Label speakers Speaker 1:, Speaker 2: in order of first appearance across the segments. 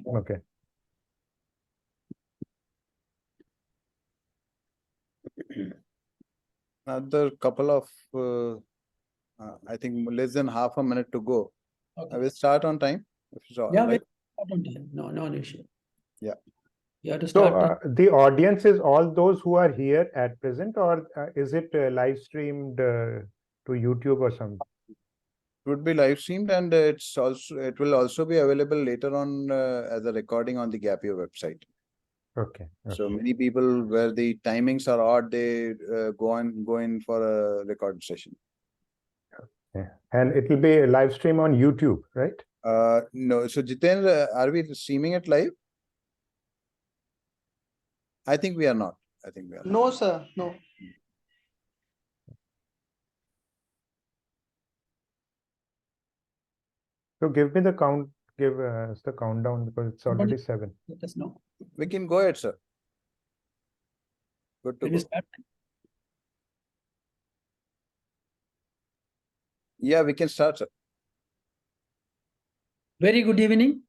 Speaker 1: Okay.
Speaker 2: Another couple of, I think less than half a minute to go.
Speaker 3: Okay.
Speaker 2: I will start on time. If it's all
Speaker 3: Yeah,
Speaker 2: right.
Speaker 3: no issue.
Speaker 2: Yeah.
Speaker 3: You have to
Speaker 1: So
Speaker 3: start.
Speaker 1: the audience is all those who are here at present, or is it live streamed to YouTube or something?
Speaker 2: It would be live streamed, and it will also be available later on as a recording on the Gapio website.
Speaker 1: Okay.
Speaker 2: So many people where the timings are odd, they go in for a record session.
Speaker 1: Yeah. And it will be a live stream on YouTube, right?
Speaker 2: No. So Jitendra, are we streaming it live? I think we are not.
Speaker 4: No, sir. No.
Speaker 1: So give me the count. Give us the countdown because it's already 7.
Speaker 3: Let us know.
Speaker 2: We can go ahead, sir. Good to
Speaker 3: Can we
Speaker 2: go.
Speaker 3: start?
Speaker 2: Yeah, we can start, sir.
Speaker 3: Very good evening.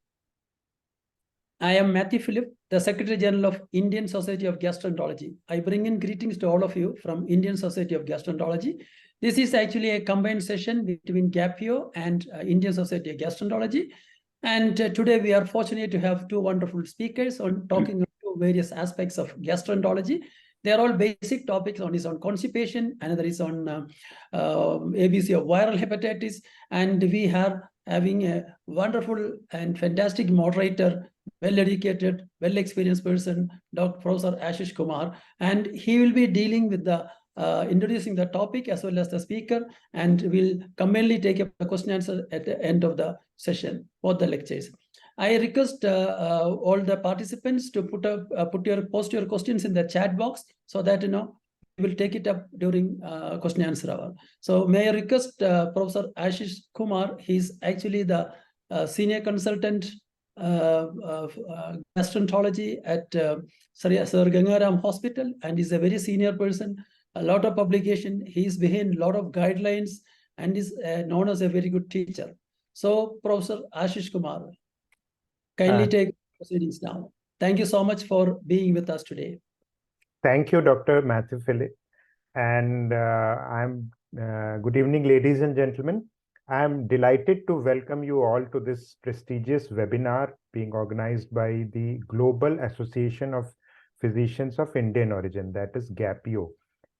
Speaker 3: I am Matthew Philip, the Secretary General of Indian Society of Gastroenterology. I bring in greetings to all of you from Indian Society of Gastroenterology. This is actually a combined session between GAPIO and Indian Society of Gastroenterology. And today we are fortunate to have two wonderful speakers on talking about various aspects of gastroenterology. They are all basic topics. One is on constipation, another is on ABC of viral hepatitis. And we are having a wonderful and fantastic moderator, well-educated, well-experienced person, Dr. Professor Ashish Kumar, and he will be dealing with the introducing the topic as well as the speaker, and will commonly take up a question answer at the end of the session, both the lectures. I request all the participants to post your questions in the chat box so that we will take it up during question answer hour. So may I request Professor Ashish Kumar? He's actually the senior consultant gastroenterology at Sir Gangaram Hospital, and is a very senior person. A lot of publication. He's behind a lot of guidelines and is known as a very good teacher. So, Professor Ashish Kumar, kindly take proceedings now. Thank you so much for being with us today.
Speaker 1: Thank you, Dr. Matthew Philip. And good evening, ladies and gentlemen. I'm delighted to welcome you all to this prestigious webinar being organized by the Global Association of Physicians of Indian Origin, that is GAPIO,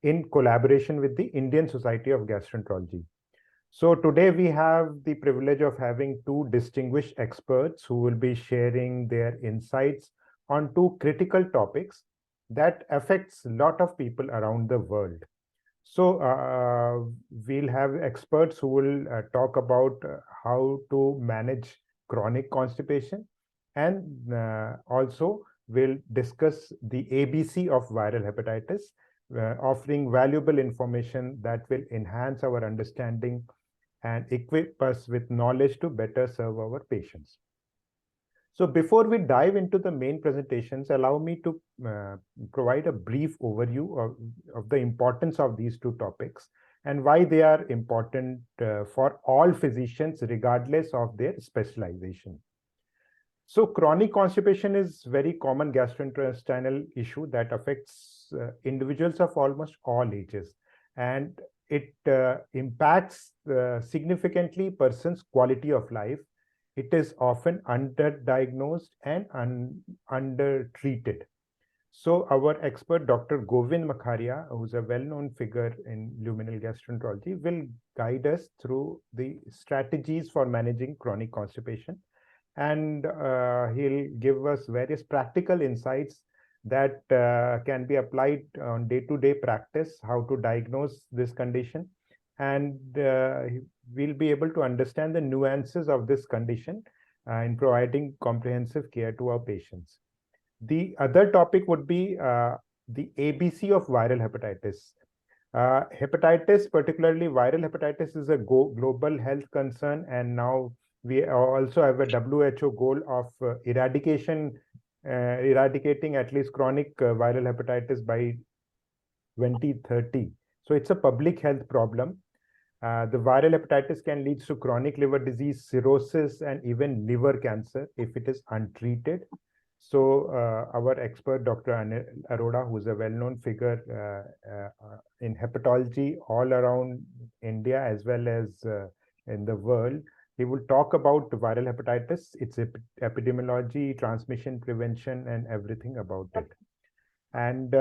Speaker 1: in collaboration with the Indian Society of Gastroenterology. So today we have the privilege of having two distinguished experts who will be sharing their insights on two critical topics that affects a lot of people around the world. So we'll have experts who will talk about how to manage chronic constipation, and also we'll discuss the ABC of viral hepatitis, offering valuable information that will enhance our understanding and equip us with knowledge to better serve our patients. So before we dive into the main presentations, allow me to provide a brief overview of the importance of these two topics and why they are important for all physicians regardless of their specialization. So chronic constipation is very common gastrointestinal issue that affects individuals of almost all ages, and it impacts significantly person's quality of life. It is often underdiagnosed and undertreated. So our expert, Dr. Govind Makharia, who's a well-known figure in luminal gastroenterology, will guide us through the strategies for managing chronic constipation. And he'll give us various practical insights that can be applied on day-to-day practice, how to diagnose this condition, and we'll be able to understand the nuances of this condition in providing comprehensive care to our patients. The other topic would be the ABC of viral hepatitis. Hepatitis, particularly viral hepatitis, is a global health concern, and now we also have a WHO goal of eradicating at least chronic viral hepatitis by 2030. So it's a public health problem. The viral hepatitis can lead to chronic liver disease, cirrhosis, and even liver cancer if it is untreated. So our expert, Dr. Anil Arora, who is a well-known figure in hepatology all around India as well as in the world, he will talk about viral hepatitis, its epidemiology, transmission prevention, and everything about it. And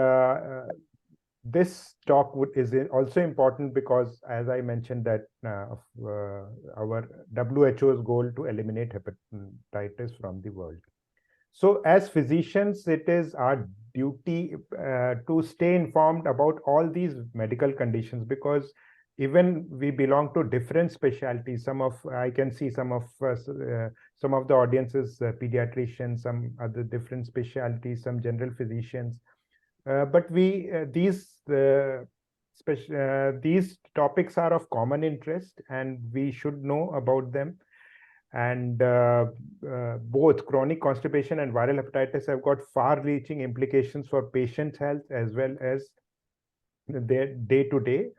Speaker 1: this talk is also important because, as I mentioned, that our WHO's goal to eliminate hepatitis from the world. So as physicians, it is our duty to stay informed about all these medical conditions, because even we belong to different specialties. I can see some of the audiences, pediatricians, some other different specialties, some general physicians. But these topics are of common interest, and we should know about them. And both chronic constipation and viral hepatitis have got far-reaching implications for patient health as well as their day-to-day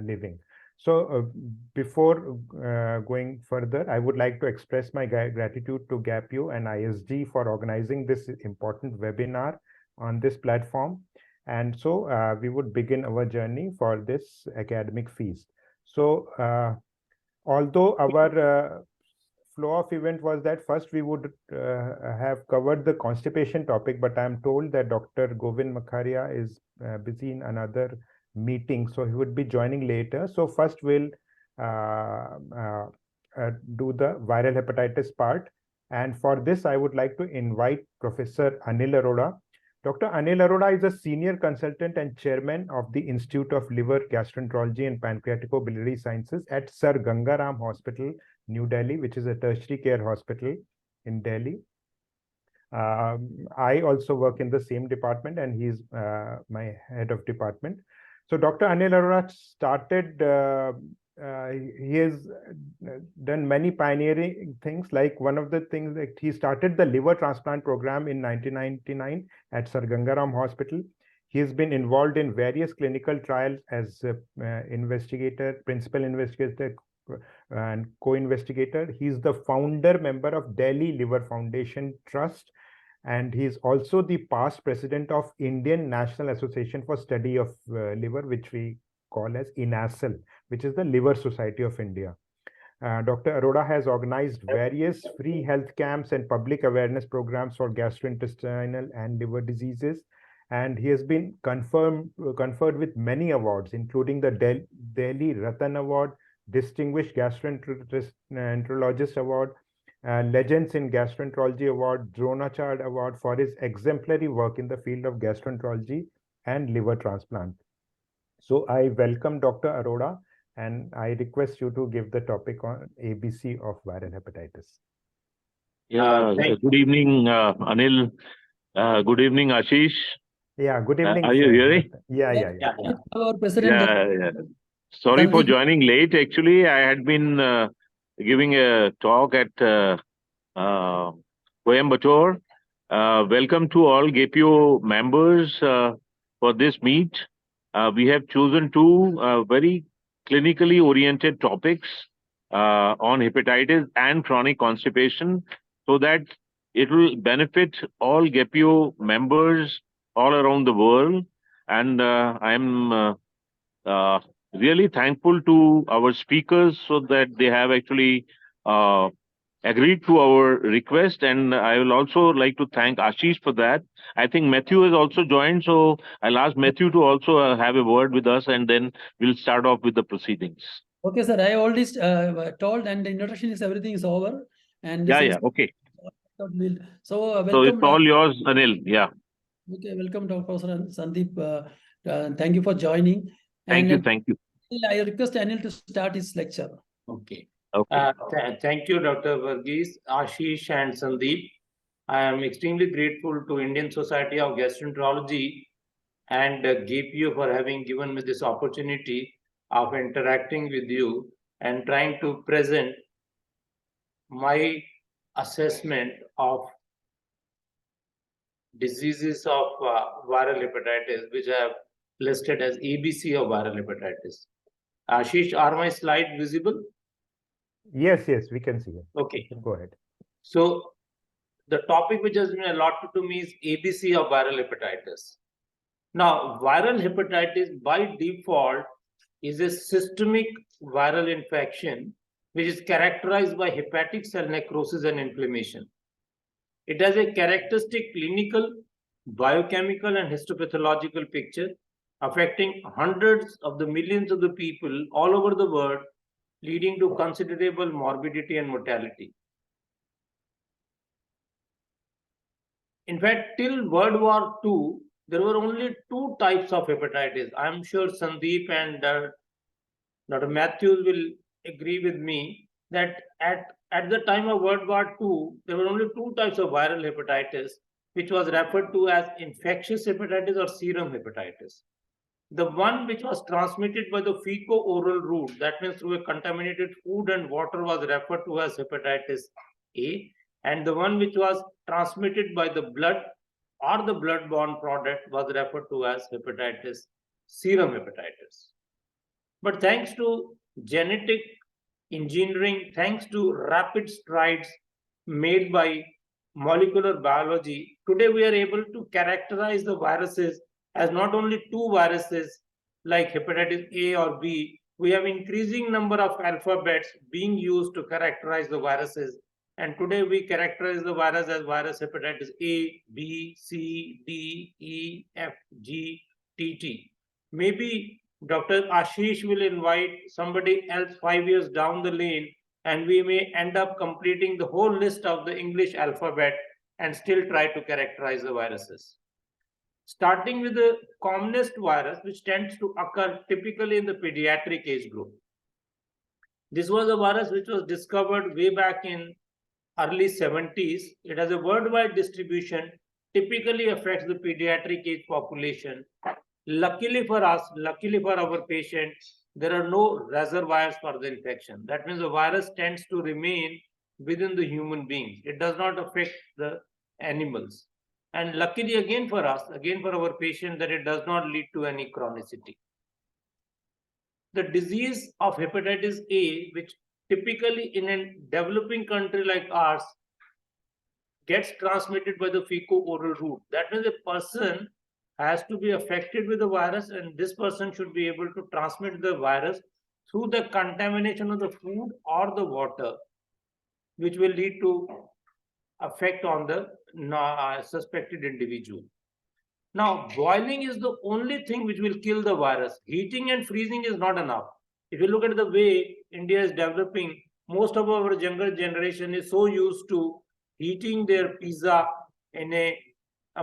Speaker 1: living. So before going further, I would like to express my gratitude to GAPU and ISG for organizing this important webinar on this platform. And so we would begin our journey for this academic feast. So although our flow of event was that first we would have covered the constipation topic, but I'm told that Dr. Govind Makharia is busy in another meeting, so he would be joining later. So first we'll do the viral hepatitis part. And for this, I would like to invite Professor Anil Arora. Dr. Anil Arora is a senior consultant and chairman of the Institute of Liver, Gastroenterology and Pancreatico-Biliary Sciences at Sir Gangaram Hospital, New Delhi, which is a tertiary care hospital in Delhi. I also work in the same department, and he's my head of department. So Dr. Anil Arora started, he has done many pioneering things. Like one of the things that he started the liver transplant program in 1999 at Sir Gangaram Hospital. He has been involved in various clinical trials as investigator, principal investigator, and co-investigator. He's the founder member of Delhi Liver Foundation Trust, and he's also the past president of Indian National Association for Study of Liver, which we call as INASL, which is the Liver Society of India. Dr. Arora has organized various free health camps and public awareness programs for gastrointestinal and liver diseases, and he has been conferred with many awards, including the Delhi Ratan Award, Distinguished Gastroenterologist Award, Legends in Gastroenterology Award, Dronacharya Award for his exemplary work in the field of gastroenterology and liver transplant. So I welcome Dr. Arora, and I request you to give the topic on ABC of viral hepatitis.
Speaker 5: Yeah, good evening, Anil. Good evening, Ashish.
Speaker 1: Yeah, good evening.
Speaker 5: Are you hearing?
Speaker 1: Yeah.
Speaker 3: Our president.
Speaker 5: Yeah. Sorry for joining late. Actually, I had been giving a talk at Coimbatore. Welcome to all GAPO members for this meet. We have chosen two very clinically oriented topics on hepatitis and chronic constipation, so that it will benefit all GAPO members all around the world. And I am really thankful to our speakers, so that they have actually agreed to our request. And I will also like to thank Ashish for that. I think Matthew has also joined, so I'll ask Matthew to also have a word with us, and then we'll start off with the proceedings.
Speaker 3: Okay, sir. I already told, and the introduction is everything is over. And
Speaker 5: Okay.
Speaker 3: So welcome.
Speaker 5: So it's all yours, Anil. Yeah.
Speaker 3: Okay, welcome, Professor Sandeep. Thank you for joining.
Speaker 5: Thank you.
Speaker 3: I request Anil to start his lecture.
Speaker 5: Okay.
Speaker 6: Thank you, Dr. Varghese, Ashish, and Sandeep. I am extremely grateful to Indian Society of Gastroenterology and GAPU for having given me this opportunity of interacting with you and trying to present my assessment of diseases of viral hepatitis, which I have listed as ABC of viral hepatitis. Ashish, are my slides visible?
Speaker 1: Yes, yes, we can see it.
Speaker 6: Okay.
Speaker 1: Go ahead.
Speaker 6: So the topic which has been allotted to me is ABC of viral hepatitis. Now, viral hepatitis by default is a systemic viral infection which is characterized by hepatic cell necrosis and inflammation. It has a characteristic clinical, biochemical, and histopathological picture affecting hundreds of the millions of the people all over the world, leading to considerable morbidity and mortality. In fact, till World War II, there were only two types of hepatitis. I'm sure Sandeep and Dr. Matthews will agree with me that at the time of World War II, there were only two types of viral hepatitis, which was referred to as infectious hepatitis or serum hepatitis. The one which was transmitted by the fecal-oral route, that means through a contaminated food and water, was referred to as hepatitis A, and the one which was transmitted by the blood or the blood-borne product was referred to as hepatitis, serum hepatitis. But thanks to genetic engineering, thanks to rapid strides made by molecular biology, today we are able to characterize the viruses as not only two viruses like hepatitis A or B. We have increasing number of alphabets being used to characterize the viruses. And today we characterize the virus as virus hepatitis A, B, C, D, E, F, G, T, T. Maybe Dr. Ashish will invite somebody else 5 years down the lane, and we may end up completing the whole list of the English alphabet and still try to characterize the viruses. Starting with the commonest virus, which tends to occur typically in the pediatric age group. This was a virus which was discovered way back in early 70s. It has a worldwide distribution, typically affects the pediatric age population. Luckily for us, luckily for our patients, there are no reservoirs for the infection. That means the virus tends to remain within the human beings. It does not affect the animals. And luckily again for us, again for our patient, that it does not lead to any chronicity. The disease of hepatitis A, which typically in a developing country like ours, gets transmitted by the fecal-oral route. That means a person has to be affected with the virus, and this person should be able to transmit the virus through the contamination of the food or the water, which will lead to effect on the suspected individual. Now, boiling is the only thing which will kill the virus. Heating and freezing is not enough. If you look at the way India is developing, most of our younger generation is so used to heating their pizza in a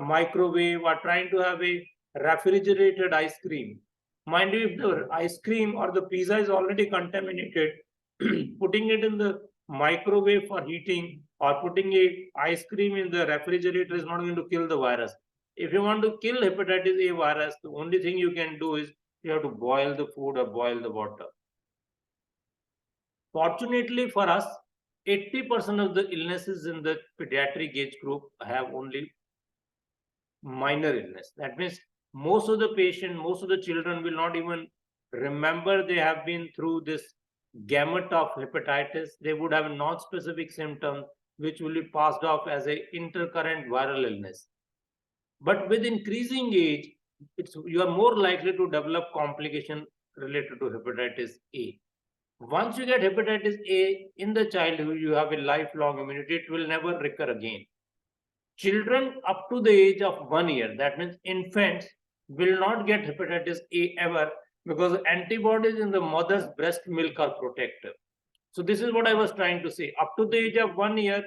Speaker 6: microwave or trying to have a refrigerated ice cream. Mind you, if the ice cream or the pizza is already contaminated, putting it in the microwave for heating or putting a ice cream in the refrigerator is not going to kill the virus. If you want to kill hepatitis A virus, the only thing you can do is you have to boil the food or boil the water. Fortunately for us, 80% of the illnesses in the pediatric age group have only minor illness. That means most of the patient, most of the children will not even remember they have been through this gamut of hepatitis. They would have non-specific symptoms which will be passed off as a intercurrent viral illness. But with increasing age, you are more likely to develop complication related to hepatitis A. Once you get hepatitis A in the childhood, you have a lifelong immunity. It will never recur again. Children up to the age of 1 year, that means infants, will not get hepatitis A ever because antibodies in the mother's breast milk are protective. So this is what I was trying to say. Up to the age of 1 year,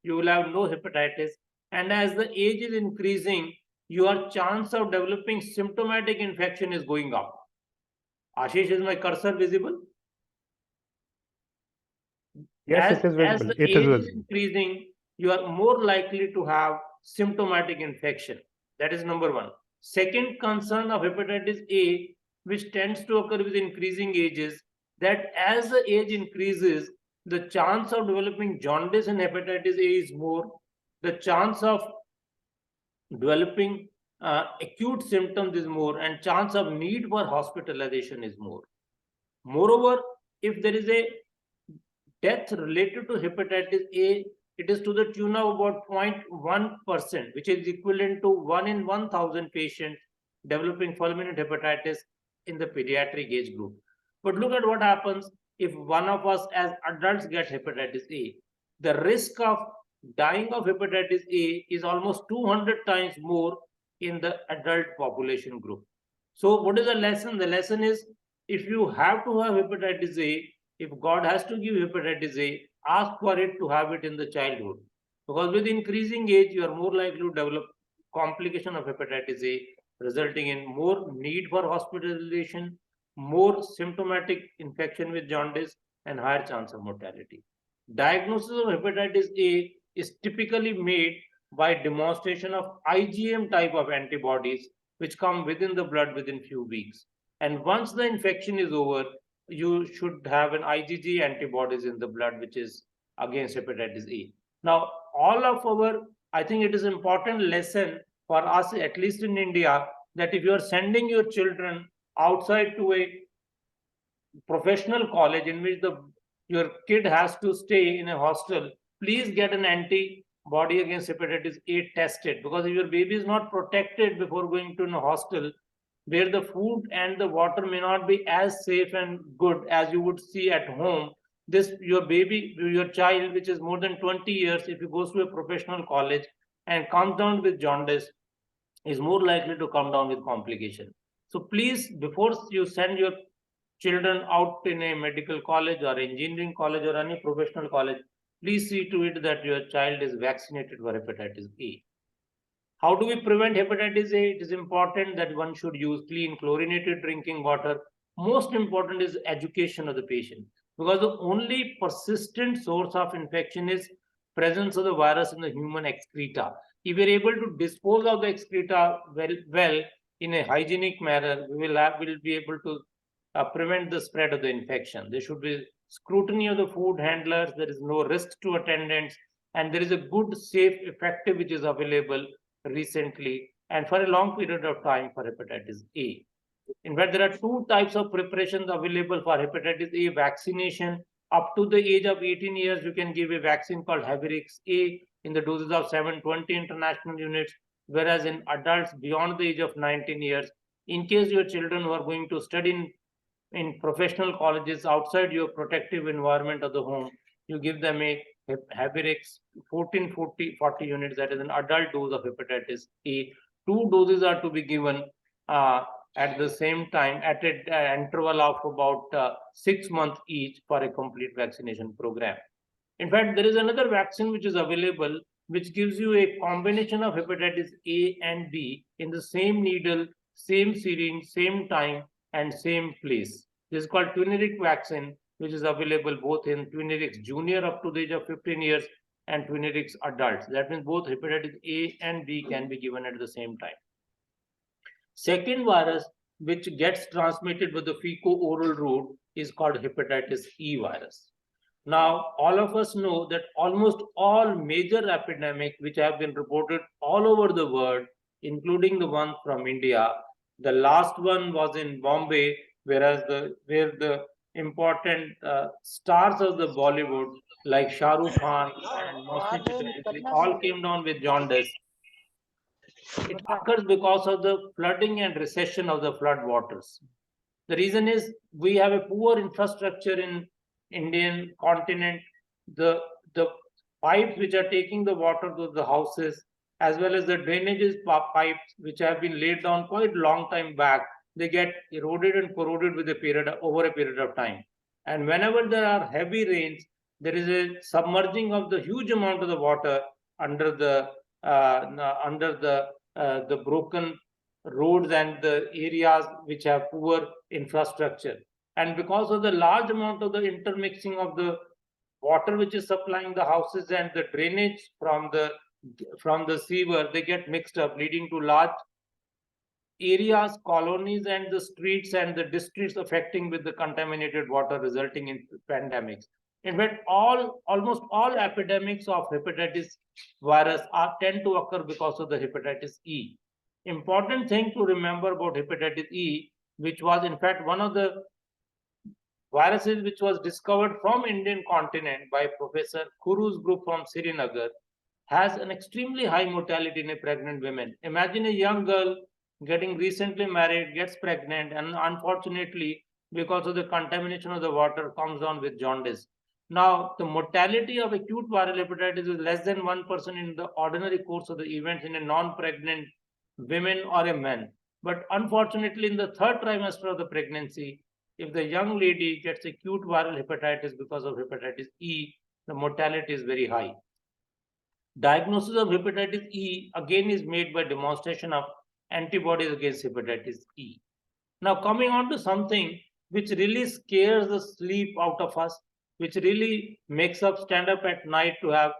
Speaker 6: you will have no hepatitis. And as the age is increasing, your chance of developing symptomatic infection is going up. Ashish, is my cursor visible?
Speaker 1: Yes, it is visible.
Speaker 6: As the age is increasing, you are more likely to have symptomatic infection. That is number one. Second concern of hepatitis A, which tends to occur with increasing ages, that as the age increases, the chance of developing jaundice and hepatitis A is more. The chance of developing acute symptoms is more, and chance of need for hospitalization is more. Moreover, if there is a death related to hepatitis A, it is to the tune of about 0.1%, which is equivalent to 1 in 1,000 patients developing fulminant hepatitis in the pediatric age group. But look at what happens if one of us as adults get hepatitis A. The risk of dying of hepatitis A is almost 200 times more in the adult population group. So what is the lesson? The lesson is, if you have to have hepatitis A, if God has to give hepatitis A, ask for it to have it in the childhood. Because with increasing age, you are more likely to develop complication of hepatitis A, resulting in more need for hospitalization, more symptomatic infection with jaundice, and higher chance of mortality. Diagnosis of hepatitis A is typically made by demonstration of IgM type of antibodies, which come within the blood within few weeks. And once the infection is over, you should have an IgG antibodies in the blood, which is against hepatitis A. Now, I think it is an important lesson for us, at least in India, that if you are sending your children outside to a professional college in which your kid has to stay in a hostel, please get an antibody against hepatitis A tested, because if your baby is not protected before going to a hostel, where the food and the water may not be as safe and good as you would see at home, your child, which is more than 20 years, if he goes to a professional college and comes down with jaundice, is more likely to come down with complication. So please, before you send your children out in a medical college or engineering college or any professional college, please see to it that your child is vaccinated for hepatitis A. How do we prevent hepatitis A? It is important that one should use clean chlorinated drinking water. Most important is education of the patient, because the only persistent source of infection is presence of the virus in the human excreta. If we are able to dispose of the excreta well in a hygienic manner, we will be able to prevent the spread of the infection. There should be scrutiny of the food handlers. There is no risk to attendants, and there is a good, safe, effective which is available recently and for a long period of time for hepatitis A. In fact, there are two types of preparations available for hepatitis A vaccination. Up to the age of 18 years, you can give a vaccine called Hepirix A in the doses of 720 international units, whereas in adults beyond the age of 19 years, in case your children who are going to study in professional colleges outside your protective environment of the home, you give them a Hepirix 1440 units, that is an adult dose of hepatitis A. Two doses are to be given at the same time at an interval of about 6 months each for a complete vaccination program. In fact, there is another vaccine which is available, which gives you a combination of hepatitis A and B in the same needle, same syringe, same time, and same place. This is called Twinirix vaccine, which is available both in Twinirix junior up to the age of 15 years and Twinirix adults. That means both hepatitis A and B can be given at the same time. Second virus, which gets transmitted with the fecal-oral route, is called hepatitis E virus. Now, all of us know that almost all major epidemics which have been reported all over the world, including the one from India, the last one was in Bombay, where the important stars of the Bollywood like Shah Rukh Khan and Mosni Chatterjee all came down with jaundice. It occurs because of the flooding and recession of the flood waters. The reason is we have a poor infrastructure in Indian continent. The pipes which are taking the water to the houses, as well as the drainages pipes which have been laid down quite a long time back, they get eroded and corroded over a period of time. And whenever there are heavy rains, there is a submerging of the huge amount of the water under the broken roads and the areas which have poor infrastructure. And because of the large amount of the intermixing of the water which is supplying the houses and the drainage from the sewer, they get mixed up, leading to large areas, colonies, and the streets and the districts affecting with the contaminated water, resulting in pandemics. In fact, almost all epidemics of hepatitis virus tend to occur because of the hepatitis E. Important thing to remember about hepatitis E, which was in fact one of the viruses which was discovered from Indian continent by Professor Kuru's group from Srinagar has an extremely high mortality in a pregnant women. Imagine a young girl getting recently married, gets pregnant, and unfortunately, because of the contamination of the water, comes down with jaundice. Now, the mortality of acute viral hepatitis is less than 1% in the ordinary course of the events in a non-pregnant women or a man. But unfortunately, in the third trimester of the pregnancy, if the young lady gets acute viral hepatitis because of hepatitis E, the mortality is very high. Diagnosis of hepatitis E again is made by demonstration of antibodies against hepatitis E. Now coming on to something which really scares the sleep out of us, which really makes us stand up at night to have,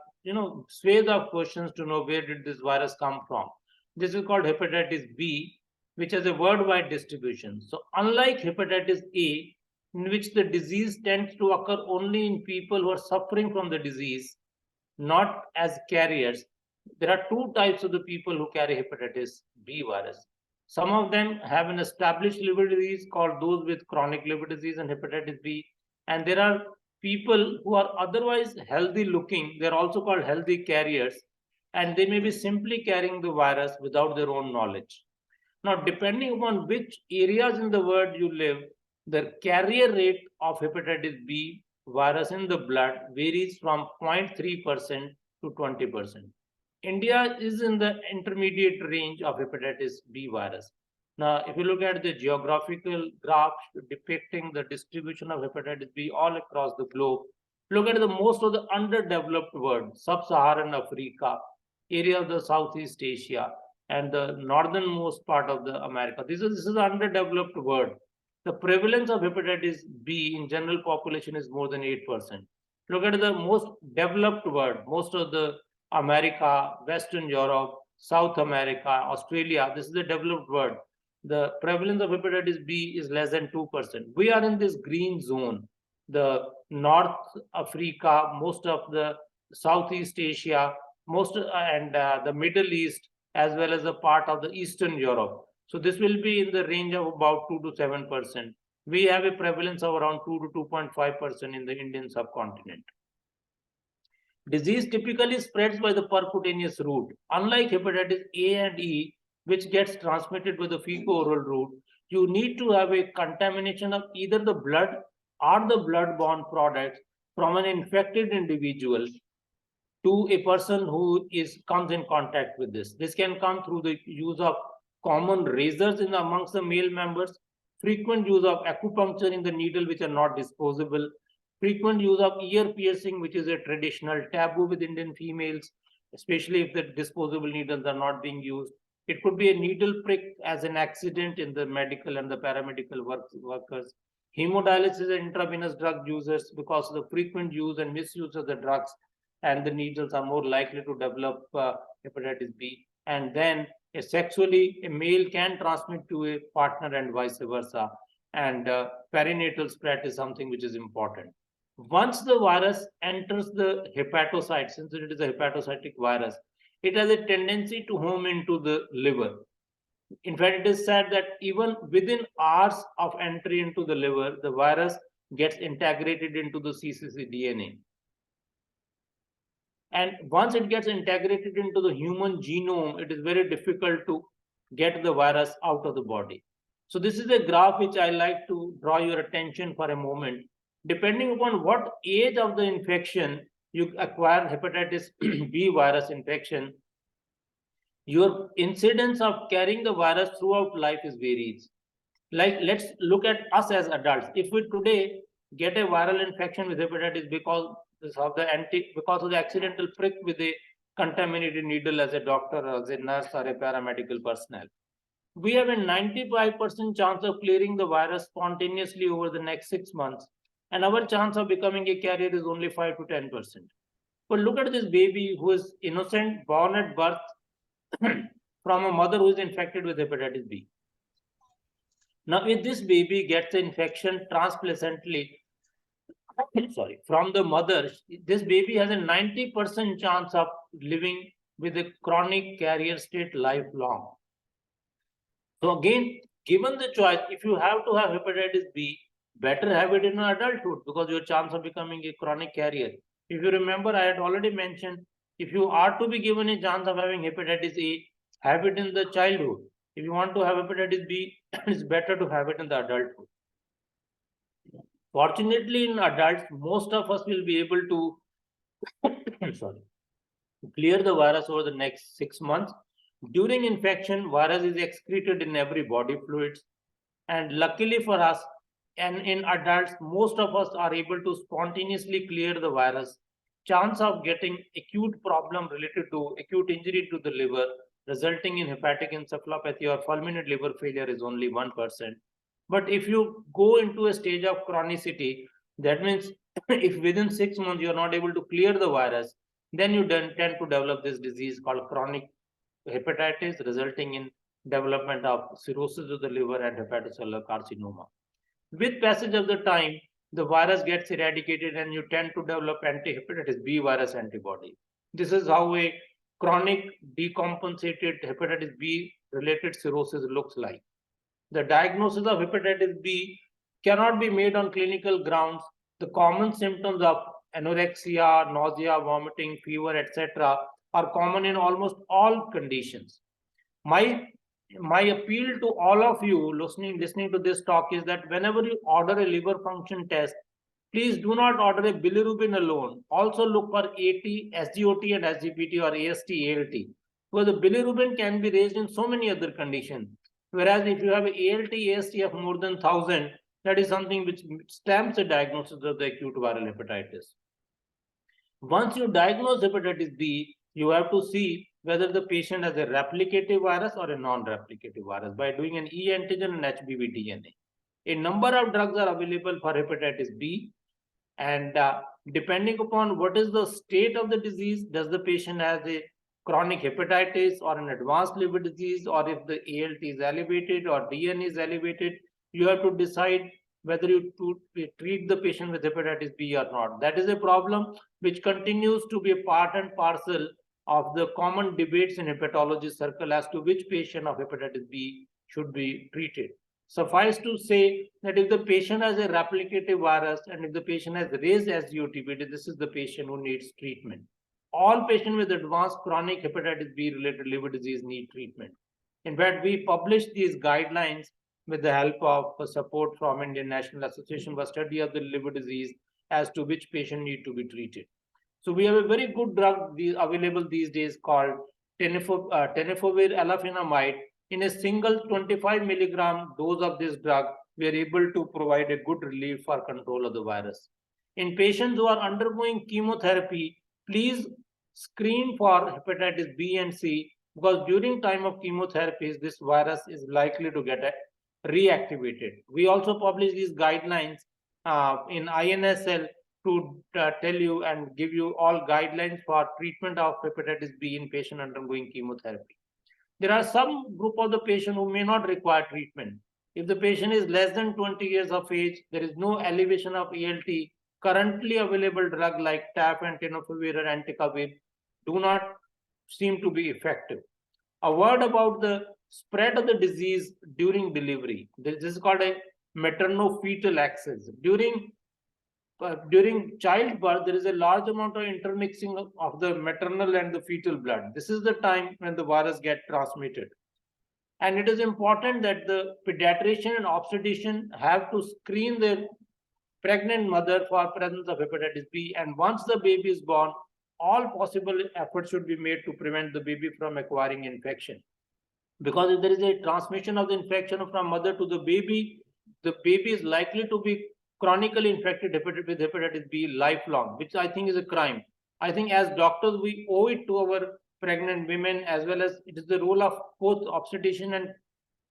Speaker 6: swathe of questions to know where did this virus come from. This is called hepatitis B, which has a worldwide distribution. So unlike hepatitis A, in which the disease tends to occur only in people who are suffering from the disease, not as carriers, there are two types of the people who carry hepatitis B virus. Some of them have an established liver disease called those with chronic liver disease and hepatitis B. And there are people who are otherwise healthy looking. They're also called healthy carriers. And they may be simply carrying the virus without their own knowledge. Now, depending upon which areas in the world you live, the carrier rate of hepatitis B virus in the blood varies from 0.3% to 20%. India is in the intermediate range of hepatitis B virus. Now, if you look at the geographical graph depicting the distribution of hepatitis B all across the globe, look at the most of the underdeveloped world, sub-Saharan Africa, area of the Southeast Asia, and the northernmost part of the America. This is the underdeveloped world. The prevalence of hepatitis B in general population is more than 8%. Look at the most developed world, most of the America, Western Europe, South America, Australia, this is the developed world. The prevalence of hepatitis B is less than 2%. We are in this green zone. The North Africa, most of the Southeast Asia, and the Middle East, as well as a part of the Eastern Europe. So this will be in the range of about 2 to 7%. We have a prevalence of around 2 to 2.5% in the Indian subcontinent. Disease typically spreads by the percutaneous route. Unlike hepatitis A and E, which gets transmitted by the fecal-oral route, you need to have a contamination of either the blood or the blood-borne products from an infected individual to a person who comes in contact with this. This can come through the use of common razors amongst the male members, frequent use of acupuncture in the needle which are not disposable, frequent use of ear piercing, which is a traditional taboo with Indian females, especially if the disposable needles are not being used. It could be a needle prick as an accident in the medical and the paramedical workers. Hemodialysis and intravenous drug users, because of the frequent use and misuse of the drugs and the needles, are more likely to develop hepatitis B. And then a male can transmit to a partner and vice versa. And perinatal spread is something which is important. Once the virus enters the hepatocyte, since it is a hepatocytic virus, it has a tendency to home into the liver. In fact, it is said that even within hours of entry into the liver, the virus gets integrated into the cccDNA. And once it gets integrated into the human genome, it is very difficult to get the virus out of the body. So this is a graph which I like to draw your attention for a moment. Depending upon what age of the infection you acquire hepatitis B virus infection, your incidence of carrying the virus throughout life is varies. Like, let's look at us as adults. If we today get a viral infection with hepatitis because of the accidental prick with a contaminated needle as a doctor or as a nurse or a paramedical personnel, we have a 95% chance of clearing the virus spontaneously over the next 6 months. And our chance of becoming a carrier is only 5 to 10%. But look at this baby who is innocent, born at birth from a mother who is infected with hepatitis B. Now, if this baby gets the infection transplacentally, from the mother, this baby has a 90% chance of living with a chronic carrier state lifelong. So again, given the choice, if you have to have hepatitis B, better have it in adulthood because your chance of becoming a chronic carrier. If you remember, I had already mentioned, if you are to be given a chance of having hepatitis A, have it in the childhood. If you want to have hepatitis B, it's better to have it in the adulthood. Fortunately, in adults, most of us will be able to clear the virus over the next 6 months. During infection, virus is excreted in every body fluids. And luckily for us, and in adults, most of us are able to spontaneously clear the virus. Chance of getting acute problem related to acute injury to the liver, resulting in hepatic encephalopathy or fulminant liver failure is only 1%. But if you go into a stage of chronicity, that means if within 6 months you are not able to clear the virus, then you tend to develop this disease called chronic hepatitis, resulting in development of cirrhosis of the liver and hepatocellular carcinoma. With passage of the time, the virus gets eradicated and you tend to develop anti-hepatitis B virus antibody. This is how a chronic decompensated hepatitis B related cirrhosis looks like. The diagnosis of hepatitis B cannot be made on clinical grounds. The common symptoms of anorexia, nausea, vomiting, fever, etc. are common in almost all conditions. My appeal to all of you listening to this talk is that whenever you order a liver function test, please do not order a bilirubin alone. Also look for AT, SGOT and SGPT or AST, ALT. Because the bilirubin can be raised in so many other conditions. Whereas if you have ALT, AST of more than 1000, that is something which stamps the diagnosis of the acute viral hepatitis. Once you diagnose hepatitis B, you have to see whether the patient has a replicative virus or a non-replicative virus by doing an E antigen and HBV DNA. A number of drugs are available for hepatitis B, and depending upon what is the state of the disease, does the patient has a chronic hepatitis or an advanced liver disease, or if the ALT is elevated or DNA is elevated, you have to decide whether you treat the patient with hepatitis B or not. That is a problem which continues to be a part and parcel of the common debates in hepatology circle as to which patient of hepatitis B should be treated. Suffice to say that if the patient has a replicative virus and if the patient has raised SGOT, this is the patient who needs treatment. All patients with advanced chronic hepatitis B related liver disease need treatment. In fact, we published these guidelines with the help of support from Indian National Association for Study of the Liver Disease as to which patient need to be treated. So we have a very good drug available these days called tenofovir alafenamide. In a single 25 milligram dose of this drug, we are able to provide a good relief for control of the virus. In patients who are undergoing chemotherapy, please screen for hepatitis B and C, because during time of chemotherapies, this virus is likely to get reactivated. We also publish these guidelines in INSL to tell you and give you all guidelines for treatment of hepatitis B in patient undergoing chemotherapy. There are some group of the patient who may not require treatment. If the patient is less than 20 years of age, there is no elevation of ALT, currently available drug like TAF and tenofovir or entecavir do not seem to be effective. A word about the spread of the disease during delivery. This is called a materno-fetal axis. During childbirth, there is a large amount of intermixing of the maternal and the fetal blood. This is the time when the virus gets transmitted. And it is important that the pediatrician and obstetrician have to screen their pregnant mother for presence of hepatitis B. And once the baby is born, all possible efforts should be made to prevent the baby from acquiring infection. Because if there is a transmission of the infection from mother to the baby is likely to be chronically infected with hepatitis B lifelong, which I think is a crime. I think as doctors, we owe it to our pregnant women, as well as it is the role of both obstetrician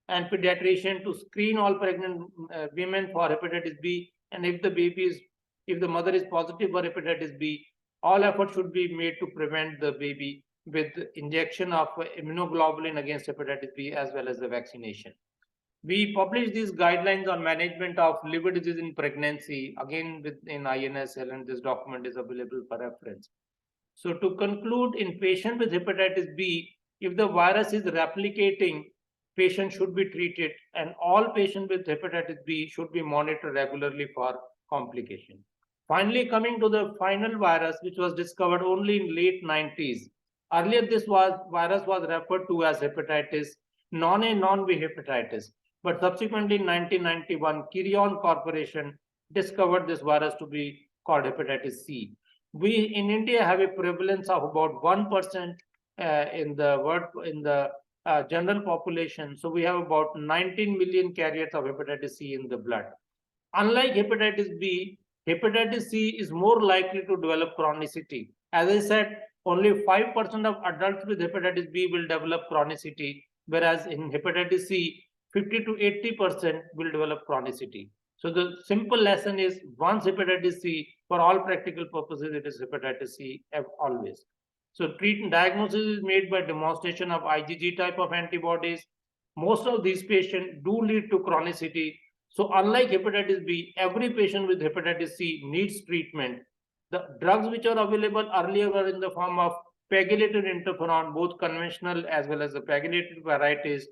Speaker 6: and pediatrician to screen all pregnant women for hepatitis B. And if the mother is positive for hepatitis B, all efforts should be made to prevent the baby with injection of immunoglobulin against hepatitis B as well as the vaccination. We published these guidelines on management of liver disease in pregnancy, again in INSL, and this document is available for reference. So to conclude, in patient with hepatitis B, if the virus is replicating, patients should be treated, and all patients with hepatitis B should be monitored regularly for complication. Finally, coming to the final virus, which was discovered only in late 90s. Earlier, this virus was referred to as hepatitis non-A, non-B hepatitis. But subsequently in 1991, Kirion Corporation discovered this virus to be called hepatitis C. We in India have a prevalence of about 1% in the general population. So we have about 19 million carriers of hepatitis C in the blood. Unlike hepatitis B, hepatitis C is more likely to develop chronicity. As I said, only 5% of adults with hepatitis B will develop chronicity, whereas in hepatitis C, 50 to 80% will develop chronicity. So the simple lesson is once hepatitis C, for all practical purposes, it is hepatitis C always. So diagnosis is made by demonstration of IgG type of antibodies. Most of these patients do lead to chronicity. So unlike hepatitis B, every patient with hepatitis C needs treatment. The drugs which are available earlier were in the form of pegylated interferon, both conventional as well as the pegylated varieties.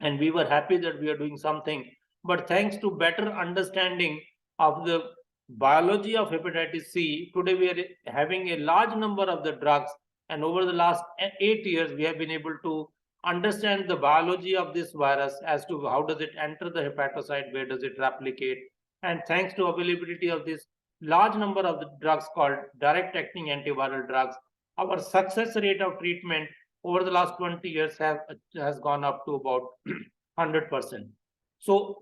Speaker 6: And we were happy that we are doing something. But thanks to better understanding of the biology of hepatitis C, today we are having a large number of the drugs. And over the last 8 years, we have been able to understand the biology of this virus as to how does it enter the hepatocyte, where does it replicate. And thanks to availability of this large number of the drugs called direct acting antiviral drugs, our success rate of treatment over the last 20 years has gone up to about 100%. So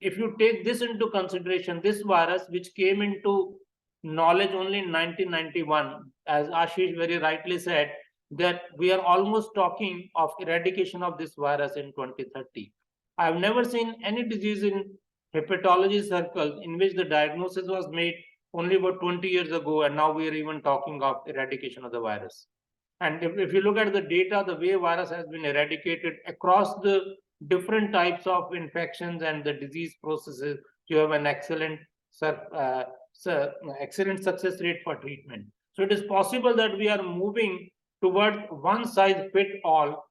Speaker 6: if you take this into consideration, this virus, which came into knowledge only in 1991, as Ashish very rightly said, that we are almost talking of eradication of this virus in 2030. I have never seen any disease in hepatology circles in which the diagnosis was made only about 20 years ago, and now we are even talking of eradication of the virus. And if you look at the data, the way virus has been eradicated across the different types of infections and the disease processes, you have an excellent success rate for treatment. So it is possible that we are moving towards one size fit all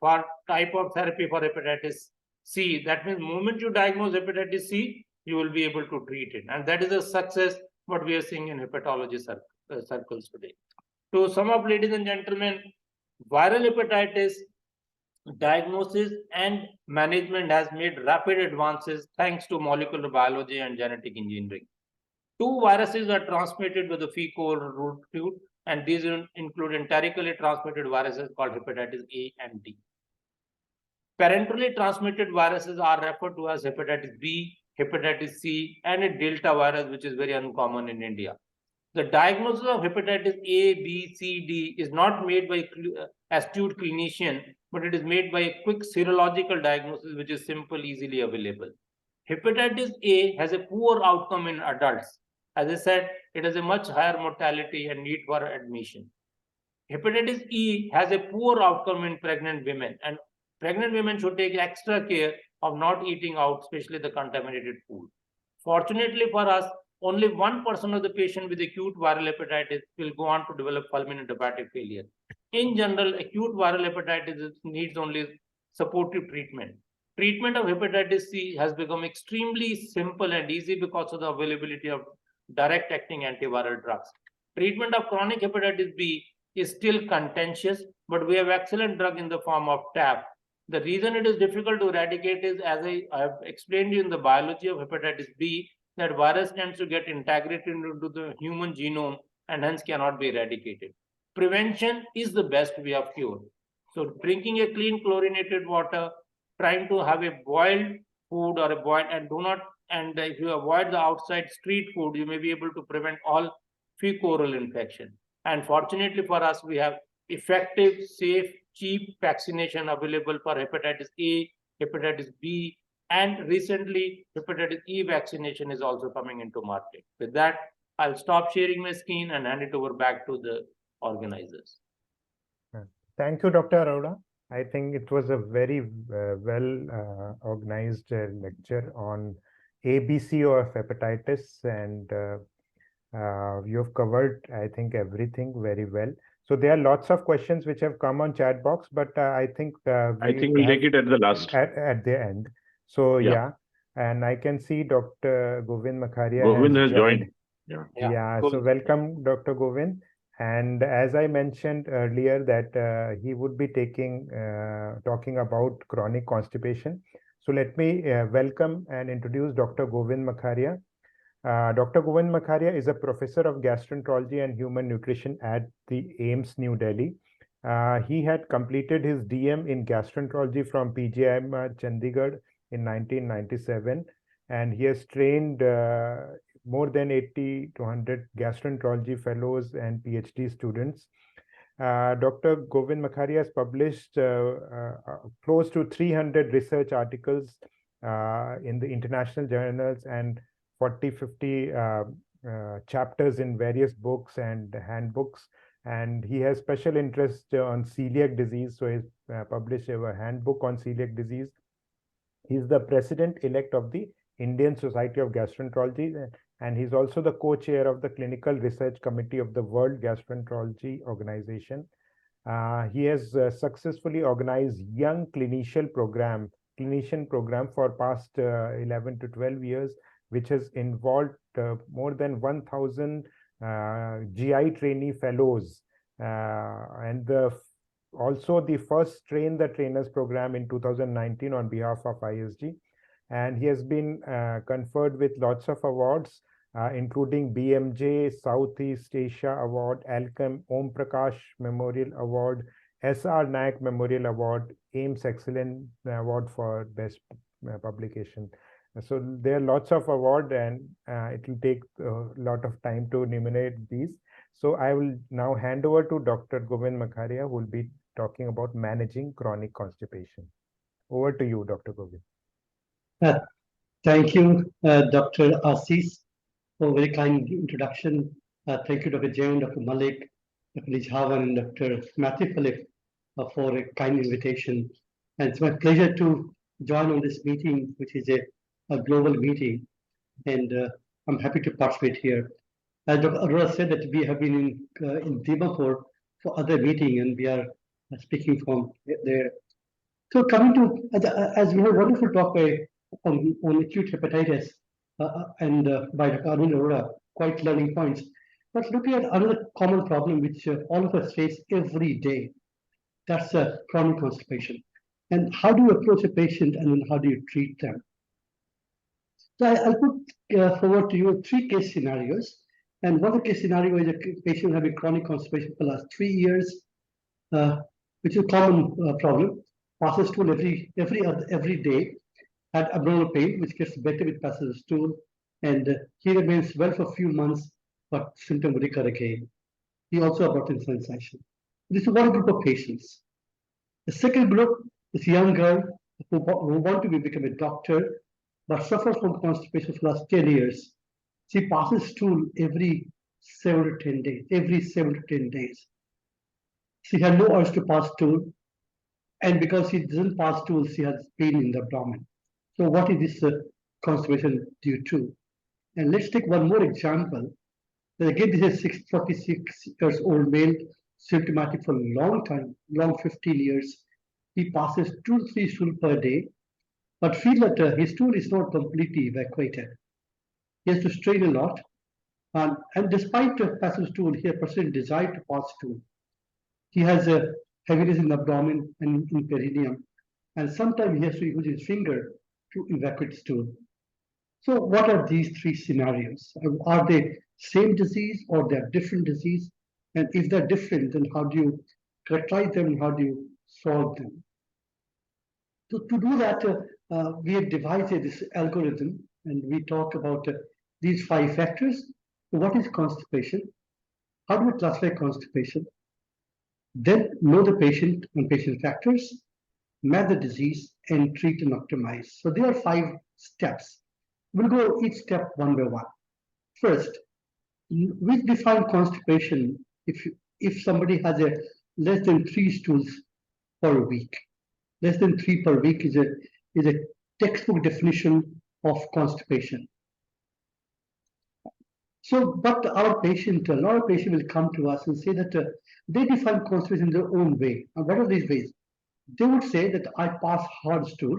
Speaker 6: for type of therapy for hepatitis C. That means the moment you diagnose hepatitis C, you will be able to treat it. And that is a success what we are seeing in hepatology circles today. To sum up, ladies and gentlemen, viral hepatitis diagnosis and management has made rapid advances thanks to molecular biology and genetic engineering. 2 viruses are transmitted with the fecal route, and these include enterically transmitted viruses called hepatitis A and D. Parentally transmitted viruses are referred to as hepatitis B, hepatitis C, and a Delta virus, which is very uncommon in India. The diagnosis of hepatitis A, B, C, D is not made by astute clinician, but it is made by a quick serological diagnosis, which is simple, easily available. Hepatitis A has a poor outcome in adults. As I said, it has a much higher mortality and need for admission. Hepatitis E has a poor outcome in pregnant women, and pregnant women should take extra care of not eating out, especially the contaminated food. Fortunately for us, only 1% of the patient with acute viral hepatitis will go on to develop fulminant hepatic failure. In general, acute viral hepatitis needs only supportive treatment. Treatment of hepatitis C has become extremely simple and easy because of the availability of direct acting antiviral drugs. Treatment of chronic hepatitis B is still contentious, but we have excellent drug in the form of TAF. The reason it is difficult to eradicate is, as I have explained in the biology of hepatitis B, that virus tends to get integrated into the human genome and hence cannot be eradicated. Prevention is the best way of cure. So drinking a clean chlorinated water, trying to have a boiled food or a boiled, and if you avoid the outside street food, you may be able to prevent all fecal infection. And fortunately for us, we have effective, safe, cheap vaccination available for hepatitis A, hepatitis B, and recently hepatitis E vaccination is also coming into market. With that, I'll stop sharing my screen and hand it over back to the organizers.
Speaker 1: Thank you, Dr. Arora. I think it was a very well organized lecture on ABC of hepatitis, and you've covered, I think, everything very well. So there are lots of questions which have come on chat box, but I think
Speaker 5: I think we'll take it at the last.
Speaker 1: At the end. So
Speaker 5: Yeah.
Speaker 1: and I can see Dr. Govind Makharia
Speaker 5: Govind has
Speaker 1: joined.
Speaker 5: joined. Yeah.
Speaker 1: Yeah.
Speaker 6: Cool.
Speaker 1: So welcome, Dr. Govind. And as I mentioned earlier, that he would be talking about chronic constipation. So let me welcome and introduce Dr. Govind Makharia. Dr. Govind Makharia is a professor of gastroenterology and human nutrition at the AIIMS, New Delhi. He had completed his DM in gastroenterology from PGIM Chandigarh in 1997, and he has trained more than 80 to 100 gastroenterology fellows and PhD students. Dr. Govind Makharia has published close to 300 research articles in the international journals and 40-50 chapters in various books and handbooks. And he has special interest on celiac disease. So he's published a handbook on celiac disease. He's the president-elect of the Indian Society of Gastroenterology, and he's also the co-chair of the Clinical Research Committee of the World Gastroenterology Organization. He has successfully organized young clinician program for past 11 to 12 years, which has involved more than 1,000 GI trainee fellows, and also the first Train the Trainers program in 2019 on behalf of ISG. And he has been conferred with lots of awards, including BMJ Southeast Asia Award, Alchem Om Prakash Memorial Award, SR Naik Memorial Award, AIIMS Excellence Award for Best Publication. So there are lots of awards, and it will take a lot of time to enumerate these. So I will now hand over to Dr. Govind Makharia, who will be talking about managing chronic constipation. Over to you, Dr. Govind.
Speaker 7: Thank you, Dr. Assis, for a very kind introduction. Thank you, Dr. Jain, Dr. Malik, Dr. Lijhawan, and Dr. Matthew Philip for a kind invitation. And it's my pleasure to join on this meeting, which is a global meeting, and I'm happy to participate here. As Dr. Arora said, that we have been in Dimapur for other meeting, and we are speaking from there. So coming to, as we have a wonderful talk on acute hepatitis and by Dr. Arvind Arora, quite learning points. But looking at another common problem which all of us face every day, that's chronic constipation. And how do you approach a patient, and then how do you treat them? So I'll put forward to you 3 case scenarios. And one case scenario is a patient having chronic constipation for the last 3 years, which is a common problem. Passes stool every day, had abdominal pain, which gets better with passage of stool, and he remains well for a few months, but symptom will recur again. He also about sensation. This is one group of patients. The second group is a young girl who want to become a doctor, but suffers from constipation for the last 10 years. She passes stool every 7 to 10 days. Every 7 to 10 days. She had no urge to pass stool, and because she doesn't pass stool, she has pain in the abdomen. So what is this constipation due to? And let's take one more example. Again, this is 46 years old male, symptomatic for a long time, long 15 years. He passes 2 to 3 stool per day, but feel that his stool is not completely evacuated. He has to strain a lot, and despite the passage stool, he has persistent desire to pass stool. He has a heaviness in the abdomen and in perineum, and sometimes he has to use his finger to evacuate stool. So what are these 3 scenarios? Are they same disease or they're different disease? And if they're different, then how do you characterize them and how do you solve them? So to do that, we have devised this algorithm, and we talk about these 5 factors. So what is constipation? How do we classify constipation? Then know the patient and patient factors, map the disease, and treat and optimize. So there are 5 steps. We'll go each step one by one. First, we define constipation if somebody has a less than 3 stools per week. Less than 3 per week is a textbook definition of constipation. So, but our patient, a lot of patients will come to us and say that they define constipation in their own way. And what are these ways? They would say that I pass hard stool,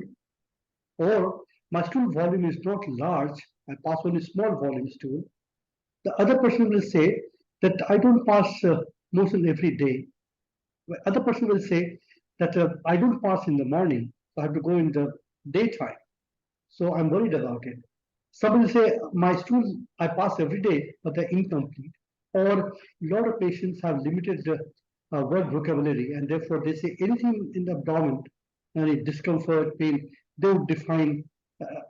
Speaker 7: or my stool volume is not large, I pass only small volume stool. The other person will say that I don't pass motion every day. The other person will say that I don't pass in the morning, so I have to go in the daytime. So I'm worried about it. Some will say my stools I pass every day, but they're incomplete. Or a lot of patients have limited word vocabulary, and therefore they say anything in the abdomen, any discomfort, pain, they would define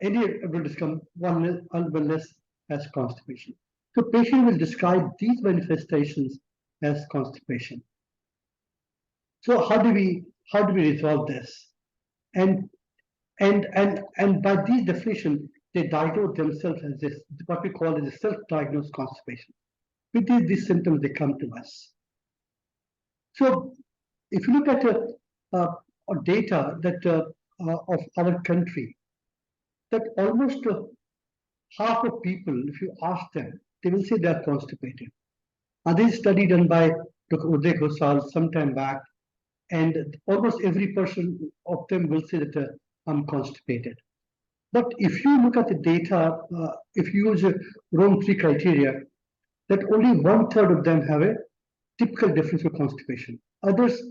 Speaker 7: any abdominal discomfort, wellness as constipation. So patient will describe these manifestations as constipation. So how do we resolve this? And and by these definition, they diagnose themselves as this, what we call as a self-diagnosed constipation. With these symptoms, they come to us. So if you look at data that of our country, that almost half of people, if you ask them, they will say they are constipated. And this study done by Dr. Uday Ghosal some time back, and almost every person of them will say that I'm constipated. But if you look at the data, if you use Rome 3 criteria, that only 1/3 of them have a typical definition of constipation. Others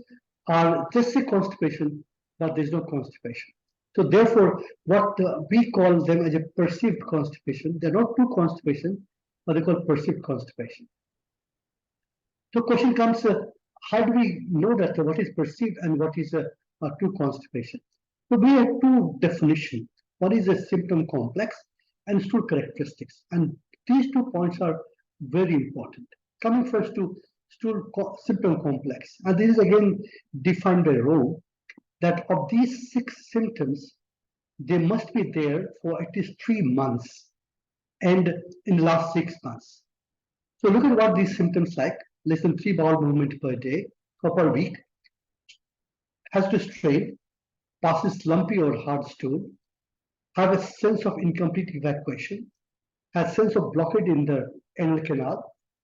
Speaker 7: are just say constipation, but there's no constipation. So therefore, what we call them as a perceived constipation, they're not true constipation, but they're called perceived constipation. So question comes, how do we know that what is perceived and what is a true constipation? So we have two definitions. One is a symptom complex and stool characteristics. And these 2 points are very important. Coming first to symptom complex. And this is again defined by Rowe, that of these 6 symptoms, they must be there for at least 3 months and in the last 6 months. So look at what these symptoms like. Less than 3 bowel movement per day or per week, has to strain, passes lumpy or hard stool, have a sense of incomplete evacuation, has sense of blockage in the anal canal,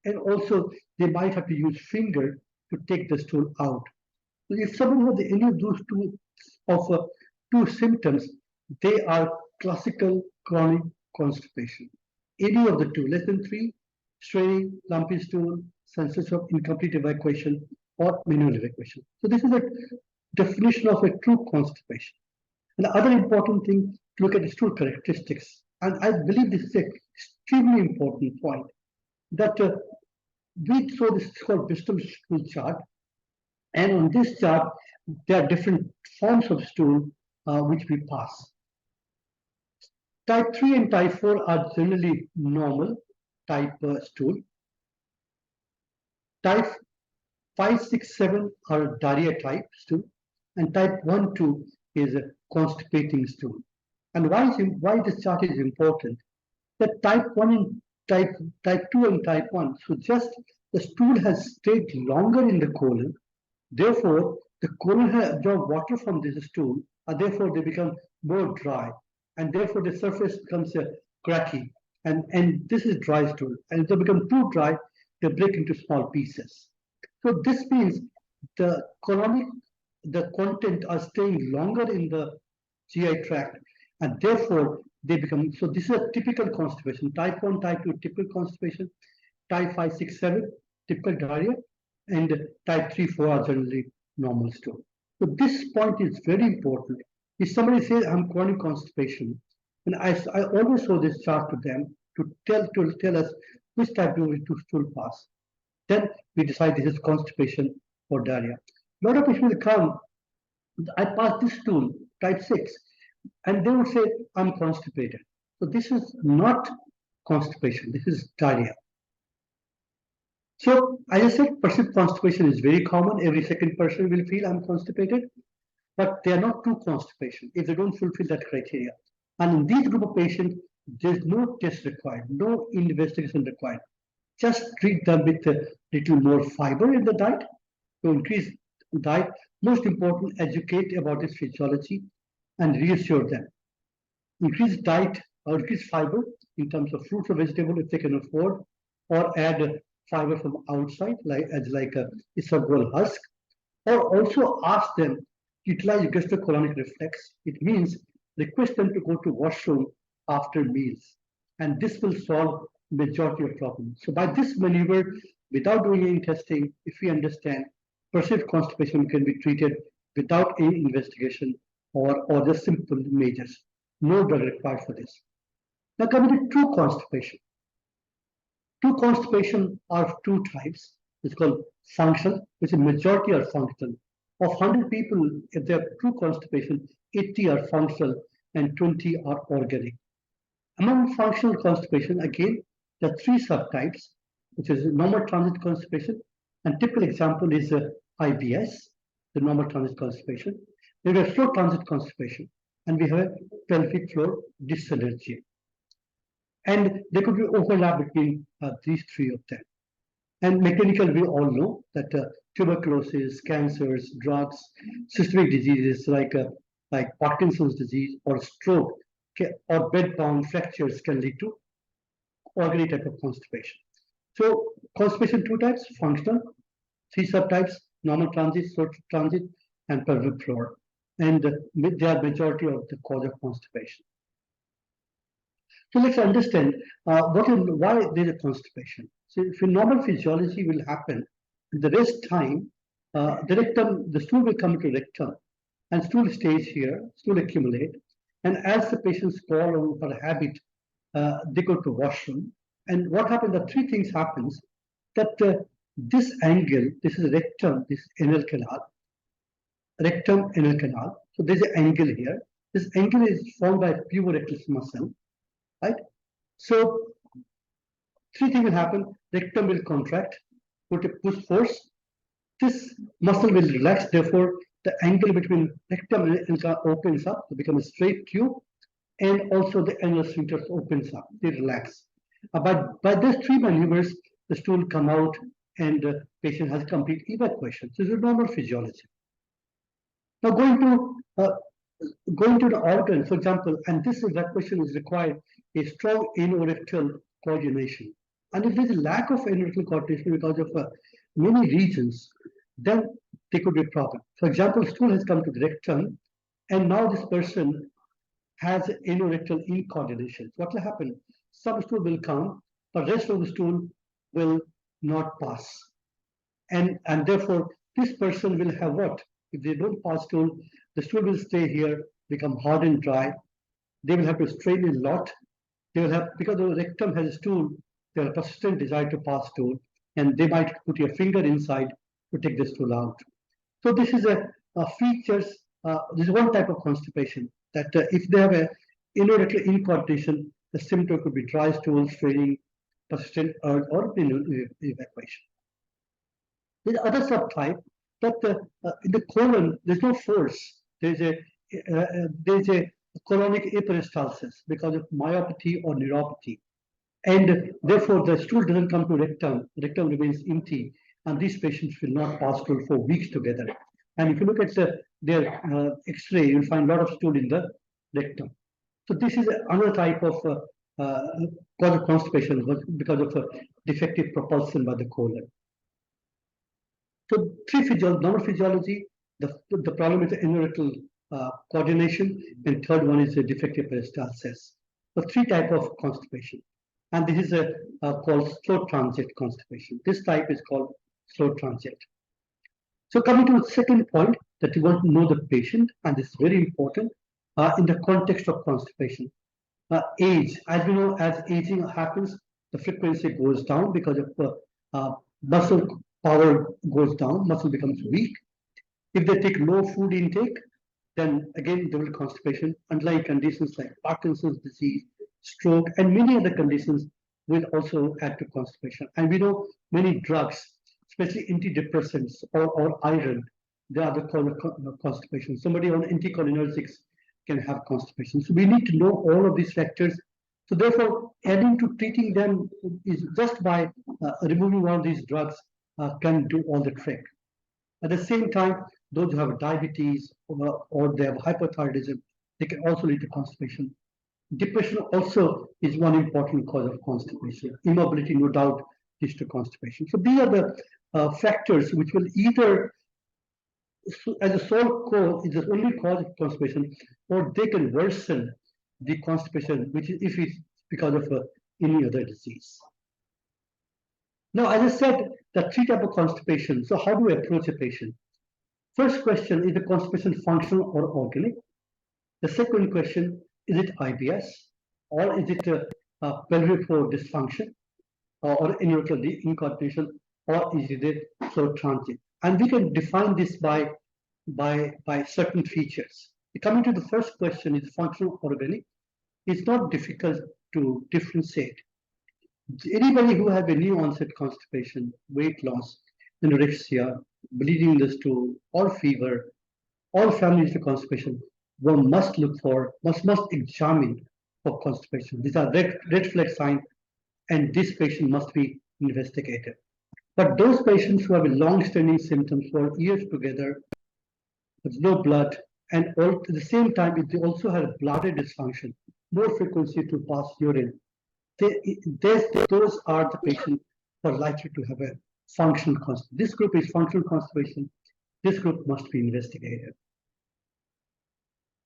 Speaker 7: and also they might have to use finger to take the stool out. So if someone has any of those two symptoms, they are classical chronic constipation. Any of the two, less than 3, straining, lumpy stool, sense of incomplete evacuation, or manual evacuation. So this is a definition of a true constipation. And the other important thing, to look at the stool characteristics. And I believe this is an extremely important point, that we saw this called Bristol stool chart. And on this chart, there are different forms of stool which we pass. Type 3 and type 4 are generally normal type stool. Type 5, 6, 7 are diarrhea type stool, and type 1, 2 is a constipating stool. And why this chart is important? That type 1 and type 2 and type 1, so just the stool has stayed longer in the colon. Therefore, the colon has absorbed water from this stool, and therefore they become more dry, and therefore the surface becomes cracky, and this is dry stool. And if they become too dry, they break into small pieces. So this means the content are staying longer in the GI tract, and therefore they become, so this is a typical constipation. Type 1, type 2, typical constipation. Type 5, 6, 7, typical diarrhea. And type 3, 4 are generally normal stool. So this point is very important. If somebody says I'm chronic constipation, and I always show this chart to them to tell us which type do we to stool pass. Then we decide this is constipation or diarrhea. A lot of people will come, I pass this stool, type 6, and they would say, I'm constipated. So this is not constipation, this is diarrhea. So as I said, perceived constipation is very common. Every second person will feel I'm constipated, but they are not true constipation if they don't fulfill that criteria. And in this group of patients, there's no test required, no investigation required. Just treat them with a little more fiber in the diet to increase diet. Most important, educate about this physiology and reassure them. Increase diet or increase fiber in terms of fruits or vegetables if they can afford. or add fiber from outside, like a isabgol husk, or also ask them utilize gastrocolonic reflex. It means request them to go to washroom after meals, and this will solve majority of problems. So by this maneuver, without doing any testing, if we understand, perceived constipation can be treated without any investigation or just simple measures. No drug required for this. Now coming to true constipation. True constipation are of two types. It's called functional, which is majority are functional. Of 100 people, if they have true constipation, 80 are functional and 20 are organic. Among functional constipation, again, there are three subtypes, which is normal transit constipation. And typical example is IBS, the normal transit constipation. We have slow transit constipation, and we have pelvic floor dyssynergy. And there could be overlap between these three of them. And mechanical, we all know that tuberculosis, cancers, drugs, systemic diseases like Parkinson's disease or stroke or bed-bound fractures can lead to organic type of constipation. So constipation two types, functional, three subtypes, normal transit, slow transit, and pelvic floor. And they are majority of the cause of constipation. So let's understand why there is constipation. So if normal physiology will happen, the rest time, the rectum, the stool will come to rectum, and stool stays here, stool accumulate, and as the patients fall on for habit, they go to washroom. And what happens? The three things happens that this angle, this is rectum, this anal canal, rectum anal canal. So there's an angle here. This angle is formed by puborectus muscle. Right? So three things will happen. Rectum will contract, put a push force. This muscle will relax. Therefore, the angle between rectum and anal opens up to become a straight tube, and also the anal sphincter opens up. They relax. But by these three maneuvers, the stool come out, and the patient has complete evacuation. So this is normal physiology. Now going to the organ, for example, and this evacuation is required a strong anorectal coordination. And if there's a lack of anorectal coordination because of many regions, then there could be a problem. For example, stool has come to the rectum, and now this person has anorectal incoordination. What will happen? Some stool will come, but rest of the stool will not pass. And therefore, this person will have what? If they don't pass stool, the stool will stay here, become hard and dry. They will have to strain a lot. They will have, because the rectum has a stool, they have a persistent desire to pass stool, and they might put your finger inside to take the stool out. So this is a features, this is one type of constipation, that if they have a anorectal incoordination, the symptom could be dry stool, straining, persistent urge, or evacuation. There's other subtype that in the colon, there's no force. There's a colonic aperistalsis because of myopathy or neuropathy. And therefore, the stool doesn't come to rectum. Rectum remains empty, and these patients will not pass stool for weeks together. And if you look at their X-ray, you'll find a lot of stool in the rectum. So this is another type of cause of constipation because of defective propulsion by the colon. So normal physiology, the problem is the anorectal coordination, and third one is the defective peristalsis. So three type of constipation, and this is called slow transit constipation. This type is called slow transit. So coming to the second point, that you want to know the patient, and this is very important in the context of constipation. Age, as we know, as aging happens, the frequency goes down because of muscle power goes down, muscle becomes weak. If they take low food intake, then again there will be constipation. Unlike conditions like Parkinson's disease, stroke, and many other conditions will also add to constipation. And we know many drugs, especially antidepressants or iron, they are the cause of constipation. Somebody on anticholinergics can have constipation. So we need to know all of these factors. So therefore, adding to treating them is just by removing one of these drugs can do all the trick. At the same time, those who have diabetes or they have hypothyroidism, they can also lead to constipation. Depression also is one important cause of constipation. Immobility, no doubt, leads to constipation. So these are the factors which will either, as a sole cause, is the only cause of constipation, or they can worsen the constipation, which is if it's because of any other disease. Now, as I said, there are three types of constipation. So how do we approach a patient? First question, is the constipation functional or organic? The second question, is it IBS, or is it a pelvic floor dysfunction, or urinary incontinence, or is it a slow transit? And we can define this by certain features. Coming to the first question, is functional or organic? It's not difficult to differentiate. Anybody who has a new onset constipation, weight loss, anorexia, bleeding in the stool, or fever, all families with constipation, one must look for, must examine for constipation. These are red flag signs, and this patient must be investigated. But those patients who have long-standing symptoms for years together, with no blood, and all, at the same time, if they also have bladder dysfunction, more frequency to pass urine, those are the patients who are likely to have a functional constipation. This group is functional constipation. This group must be investigated.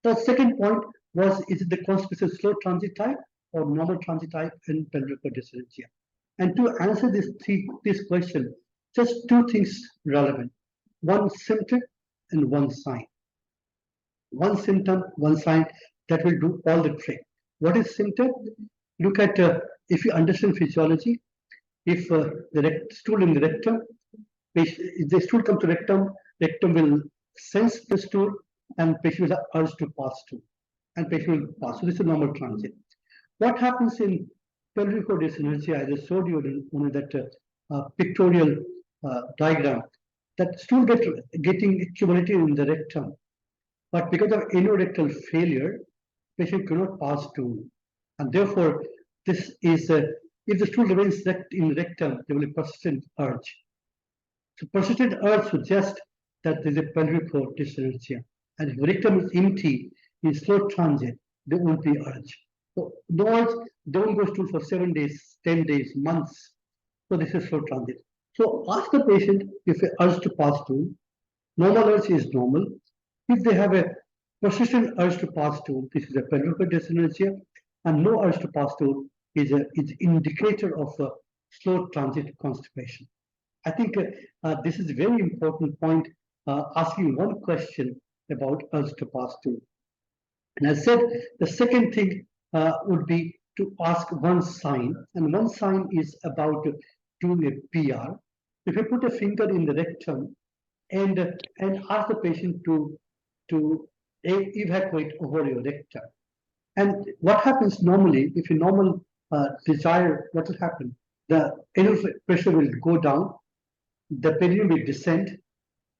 Speaker 7: The second point was, is it the constipation slow transit type or normal transit type and pelvic dyssynergia? And to answer this question, just two things relevant: one symptom and one sign. One symptom, one sign, that will do all the trick. What is symptom? Look at, if you understand physiology, if the stool in the rectum, if the stool comes to rectum, rectum will sense the stool and patient will have urge to pass through, and patient will pass. So this is normal transit. What happens in pelvic dyssynergia, as I showed you in that pictorial diagram, that stool getting accumulated in the rectum, but because of anorectal failure, patient cannot pass stool, and therefore this is if the stool remains in rectum, there will be persistent urge. So persistent urge suggests that there is a pelvic floor dyssynergia, and if rectum is empty, in slow transit, there won't be urge. So no urge, don't go stool for 7 days, 10 days, months. So this is slow transit. So ask the patient if the urge to pass stool. Normal urge is normal. If they have a persistent urge to pass stool, this is a pelvic dyssynergia, and no urge to pass stool is an indicator of a slow transit constipation. I think this is a very important point, asking one question about urge to pass stool. And I said the second thing would be to ask one sign, and one sign is about doing a PR. If you put a finger in the rectum and ask the patient to evacuate over your rectum, and what happens normally, if you normal desire, what will happen? The anal pressure will go down, the perineum will descend,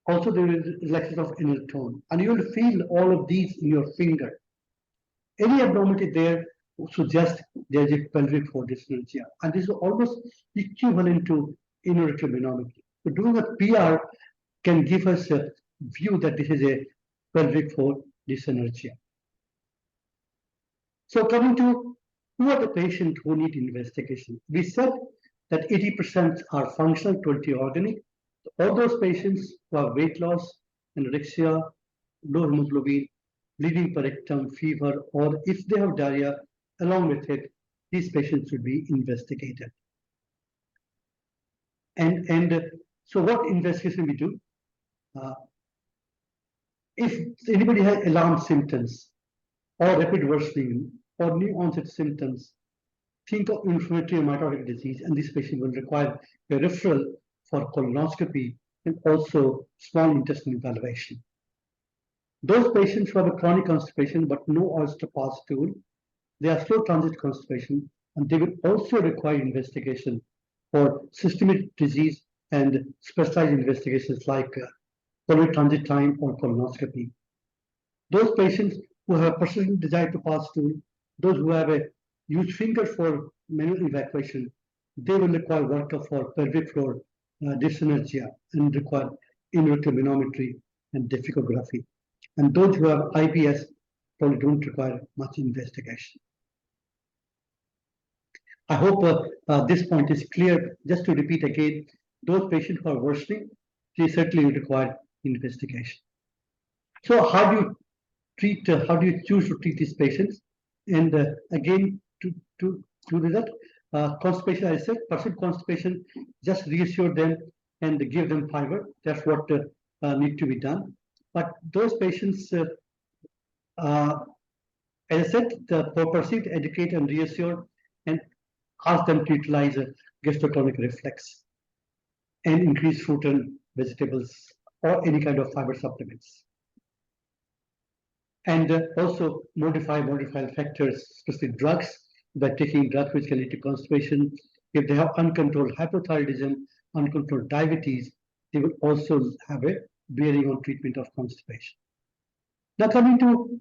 Speaker 7: also there is relaxation of anal tone, and you will feel all of these in your finger. Any abnormality there suggests there is a pelvic floor dyssynergia, and this is almost equivalent to aneurysmenometry. So doing a PR can give us a view that this is a pelvic floor dyssynergia. So coming to who are the patients who need investigation? We said that 80% are functional, 20 organic. All those patients who have weight loss, anorexia, low hemoglobin, bleeding per rectum, fever, or if they have diarrhea, along with it, these patients should be investigated. And so what investigation we do? If anybody has alarm symptoms or rapid worsening or new onset symptoms, think of inflammatory mitotic disease, and this patient will require a referral for colonoscopy and also small intestinal evaluation. Those patients who have a chronic constipation but no urge to pass stool, they are slow transit constipation, and they will also require investigation for systemic disease and specialized investigations like pulmonary transit time or colonoscopy. Those patients who have persistent desire to pass stool, those who have a huge finger for manual evacuation, they will require workup for pelvic floor dyssynergia and require aneurysmenometry and difficography. And those who have IBS probably don't require much investigation. I hope this point is clear. Just to repeat again, those patients who are worsening, they certainly require investigation. So how do you treat, how do you choose to treat these patients? And again, to do that, constipation, I said, percent constipation, just reassure them and give them fiber. That's what need to be done. But those patients, as I said, proceed, educate and reassure and ask them to utilize a gastrochronic reflex and increase fruit and vegetables or any kind of fiber supplements. And also modify factors, especially drugs, by taking drugs which can lead to constipation. If they have uncontrolled hypothyroidism, uncontrolled diabetes, they will also have a bearing on treatment of constipation. Now coming to,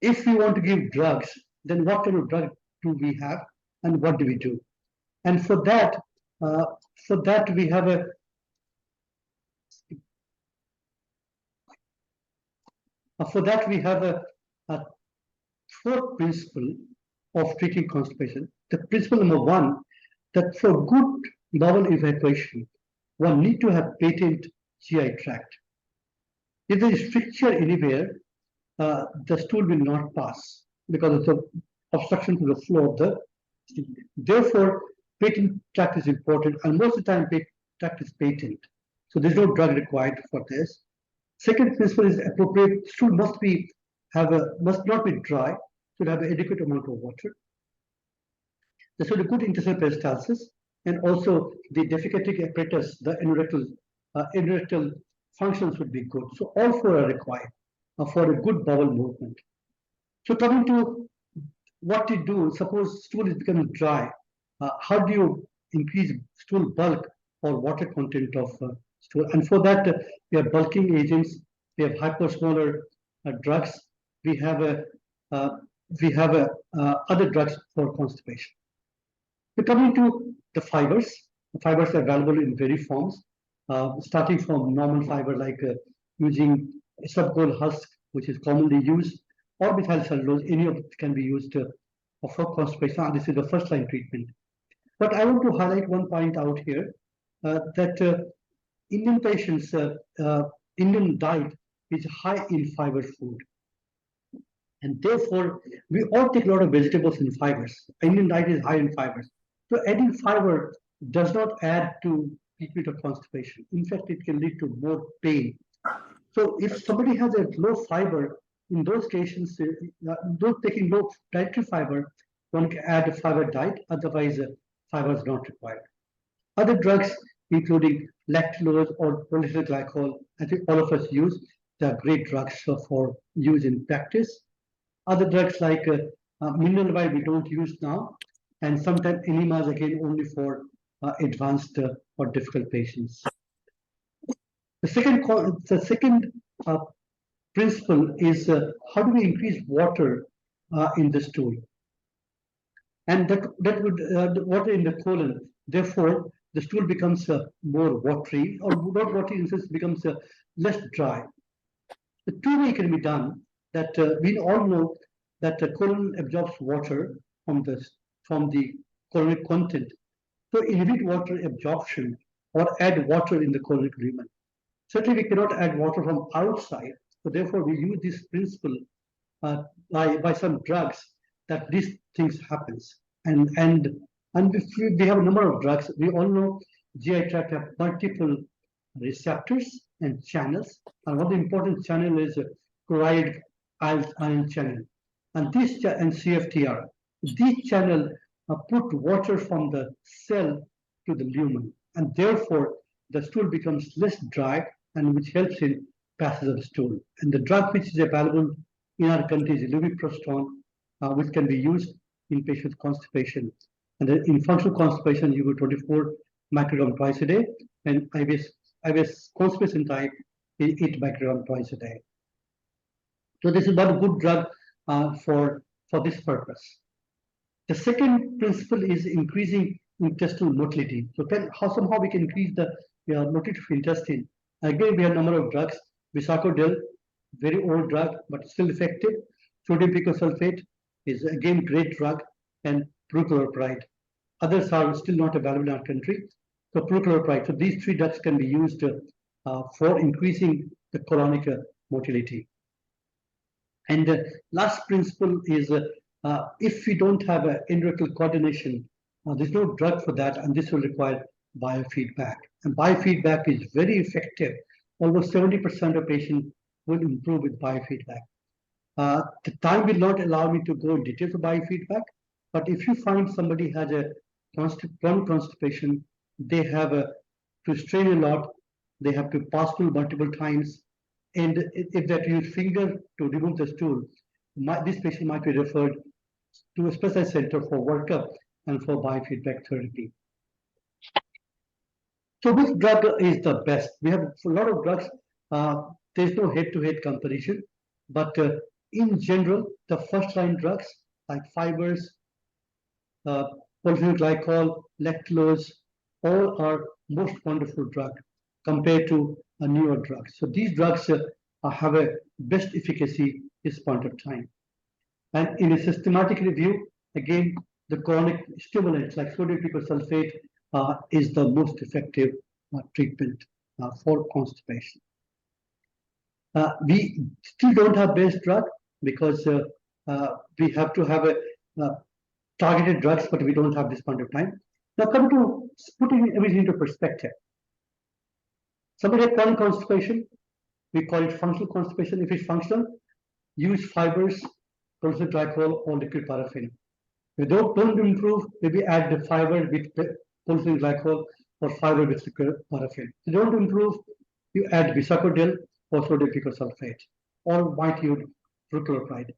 Speaker 7: if we want to give drugs, then what kind of drug do we have and what do we do? And for that we have a fourth principle of treating constipation. The principle number one, that for good bowel evacuation, one need to have patent GI tract. If there is stricture anywhere, the stool will not pass because of the obstruction to the flow of the stool. Therefore, patent tract is important, and most of the time, tract is patent. So there's no drug required for this. Second principle is appropriate stool must not be dry, should have an adequate amount of water. There should be good intestinal peristalsis, and also the defecating apparatus, the anorectal functions would be good. So all four are required for a good bowel movement. So coming to what to do, suppose stool is becoming dry, how do you increase stool bulk or water content of stool? And for that, we have bulking agents, we have hypersmolar drugs, we have other drugs for constipation. So coming to the fibers are available in various forms, starting from normal fiber like using isabgol husk, which is commonly used, or methyl cellulose. Any of it can be used for constipation. This is the first line treatment. But I want to highlight one point out here that Indian patients, Indian diet is high in fiber food. And therefore, we all take a lot of vegetables and fibers. Indian diet is high in fibers. So adding fiber does not add to treatment of constipation. In fact, it can lead to more pain. So if somebody has a low fiber, in those cases, those taking low dietary fiber, one can add a fiber diet, otherwise fiber is not required. Other drugs, including lactulose or polyethylene glycol, I think all of us use, they are great drugs for use in practice. Other drugs like mineral oil we don't use now, and sometimes enemas again only for advanced or difficult patients. The second principle is how do we increase water in the stool, and that would water in the colon. Therefore, the stool becomes more watery, or not watery, in sense becomes less dry. The two way can be done. That we all know that the colon absorbs water from the colonic content. So inhibit water absorption or add water in the colonic lumen. Certainly, we cannot add water from outside. So therefore, we use this principle by some drugs that these things happens. And we have a number of drugs. We all know GI tract have multiple receptors and channels. And one of the important channel is chloride ion channel. And this and CFTR, this channel put water from the cell to the lumen, and therefore the stool becomes less dry, and which helps in passage of the stool. And the drug which is available in our country is lubiprostone, which can be used in patients with constipation. And then in functional constipation, you go 24 microgram twice a day, and IBS constipation type is 8 microgram twice a day. So this is not a good drug for this purpose. The second principle is increasing intestinal motility. So somehow we can increase the motility of intestine. Again, we have a number of drugs. Bisacodil, very old drug, but still effective. Sodium picosulfate is again great drug, and prochloropride. Others are still not available in our country. So prochloropride. So these three drugs can be used for increasing the colonic motility. And the last principle is if we don't have an endorectal coordination, there's no drug for that, and this will require biofeedback. And biofeedback is very effective. Almost 70% of patients will improve with biofeedback. The time will not allow me to go in detail for biofeedback, but if you find somebody has a chronic constipation, they have to strain a lot, they have to pass stool multiple times, and if they use finger to remove the stool, this patient might be referred to a specialized center for workup and for biofeedback therapy. So which drug is the best? We have a lot of drugs. There's no head-to-head comparison, but in general, the first-line drugs like fibers, polyphenol glycol, lactulose, all are most wonderful drug compared to a newer drug. So these drugs have a best efficacy this point of time. And in a systematic review, again, the chronic stimulants like sodium sulfate is the most effective treatment for constipation. We still don't have base drug because we have to have a targeted drugs, but we don't have this point of time. Now, come to putting everything into perspective. Somebody has chronic constipation, we call it functional constipation. If it's functional, use fibers, polyphenol glycol, or liquid paraffin. If they don't improve, maybe add the fiber with polyphenol glycol or fiber with liquid paraffin. If they don't improve, you add bisacodyl or sodium sulfate, or might use prochloropride.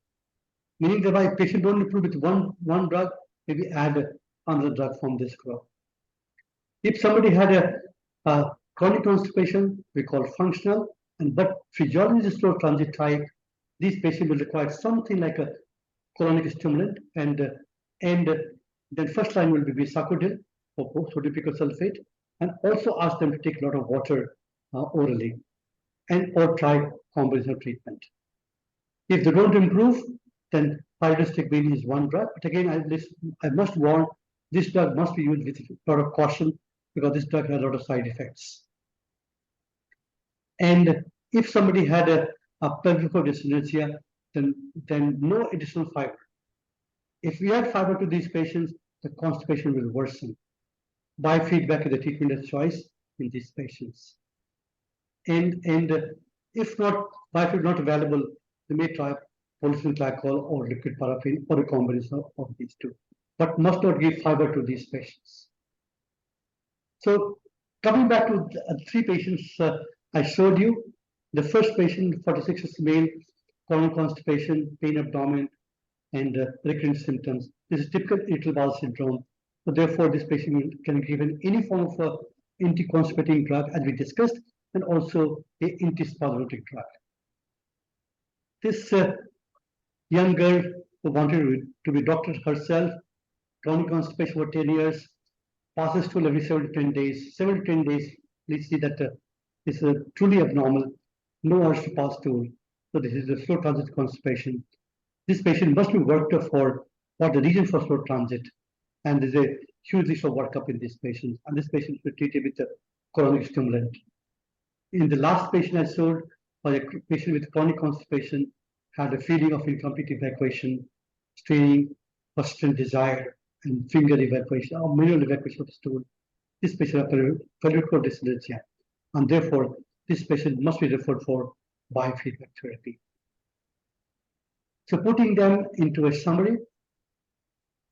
Speaker 7: Meaning that if patient don't improve with one drug, maybe add another drug from this group. If somebody had a chronic constipation, we call functional, but physiology is slow transit type, these patients will require something like a colonic stimulant, and then first line will be bisacodyl or sodium sulfate, and also ask them to take a lot of water orally, and or try combination treatment. If they don't improve, then pyridostigmine is one drug. But again, I must warn, this drug must be used with a lot of caution because this drug has a lot of side effects. And if somebody had a pelvic floor dyssynergia, then no additional fiber. If we add fiber to these patients, the constipation will worsen. Biofeedback is the treatment of choice in these patients. And if not, biofeedback not available, they may try polyphenol glycol or liquid paraffin or a combination of these two, but must not give fiber to these patients. So coming back to the three patients I showed you, the first patient, 46 years male, chronic constipation, pain abdomen, and recurrent symptoms. This is typical irritable bowel syndrome. So therefore, this patient can be given any form of anti-constipating drug, as we discussed, and also an antispasmodic drug. This young girl who wanted to be doctor herself, chronic constipation for 10 years, passes stool every 7 to 10 days. 7 to 10 days, please see that this is truly abnormal, no urge to pass stool. So this is a slow transit constipation. This patient must be worked up for what the reason for slow transit. And there's a huge list of workup in this patient. And this patient should be treated with a chronic stimulant. In the last patient I showed, was a patient with chronic constipation, had a feeling of incomplete evacuation, straining, persistent desire, and finger evacuation or manual evacuation of the stool. This patient has pelvic floor dyssynergia, and therefore this patient must be referred for biofeedback therapy. So putting them into a summary,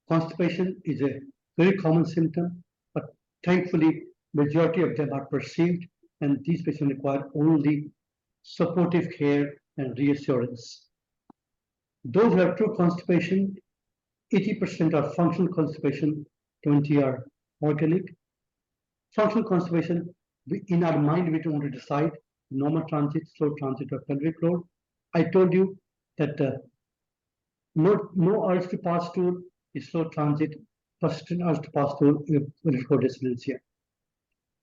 Speaker 7: constipation is a very common symptom, but thankfully majority of them are perceived, and these patients require only supportive care and reassurance. Those who have true constipation, 80% are functional constipation, 20 are organic. Functional constipation, in our mind, we don't want to decide normal transit, slow transit, or pelvic floor. I told you that no urge to pass stool is slow transit, persistent urge to pass stool is pelvic floor dyssynergia.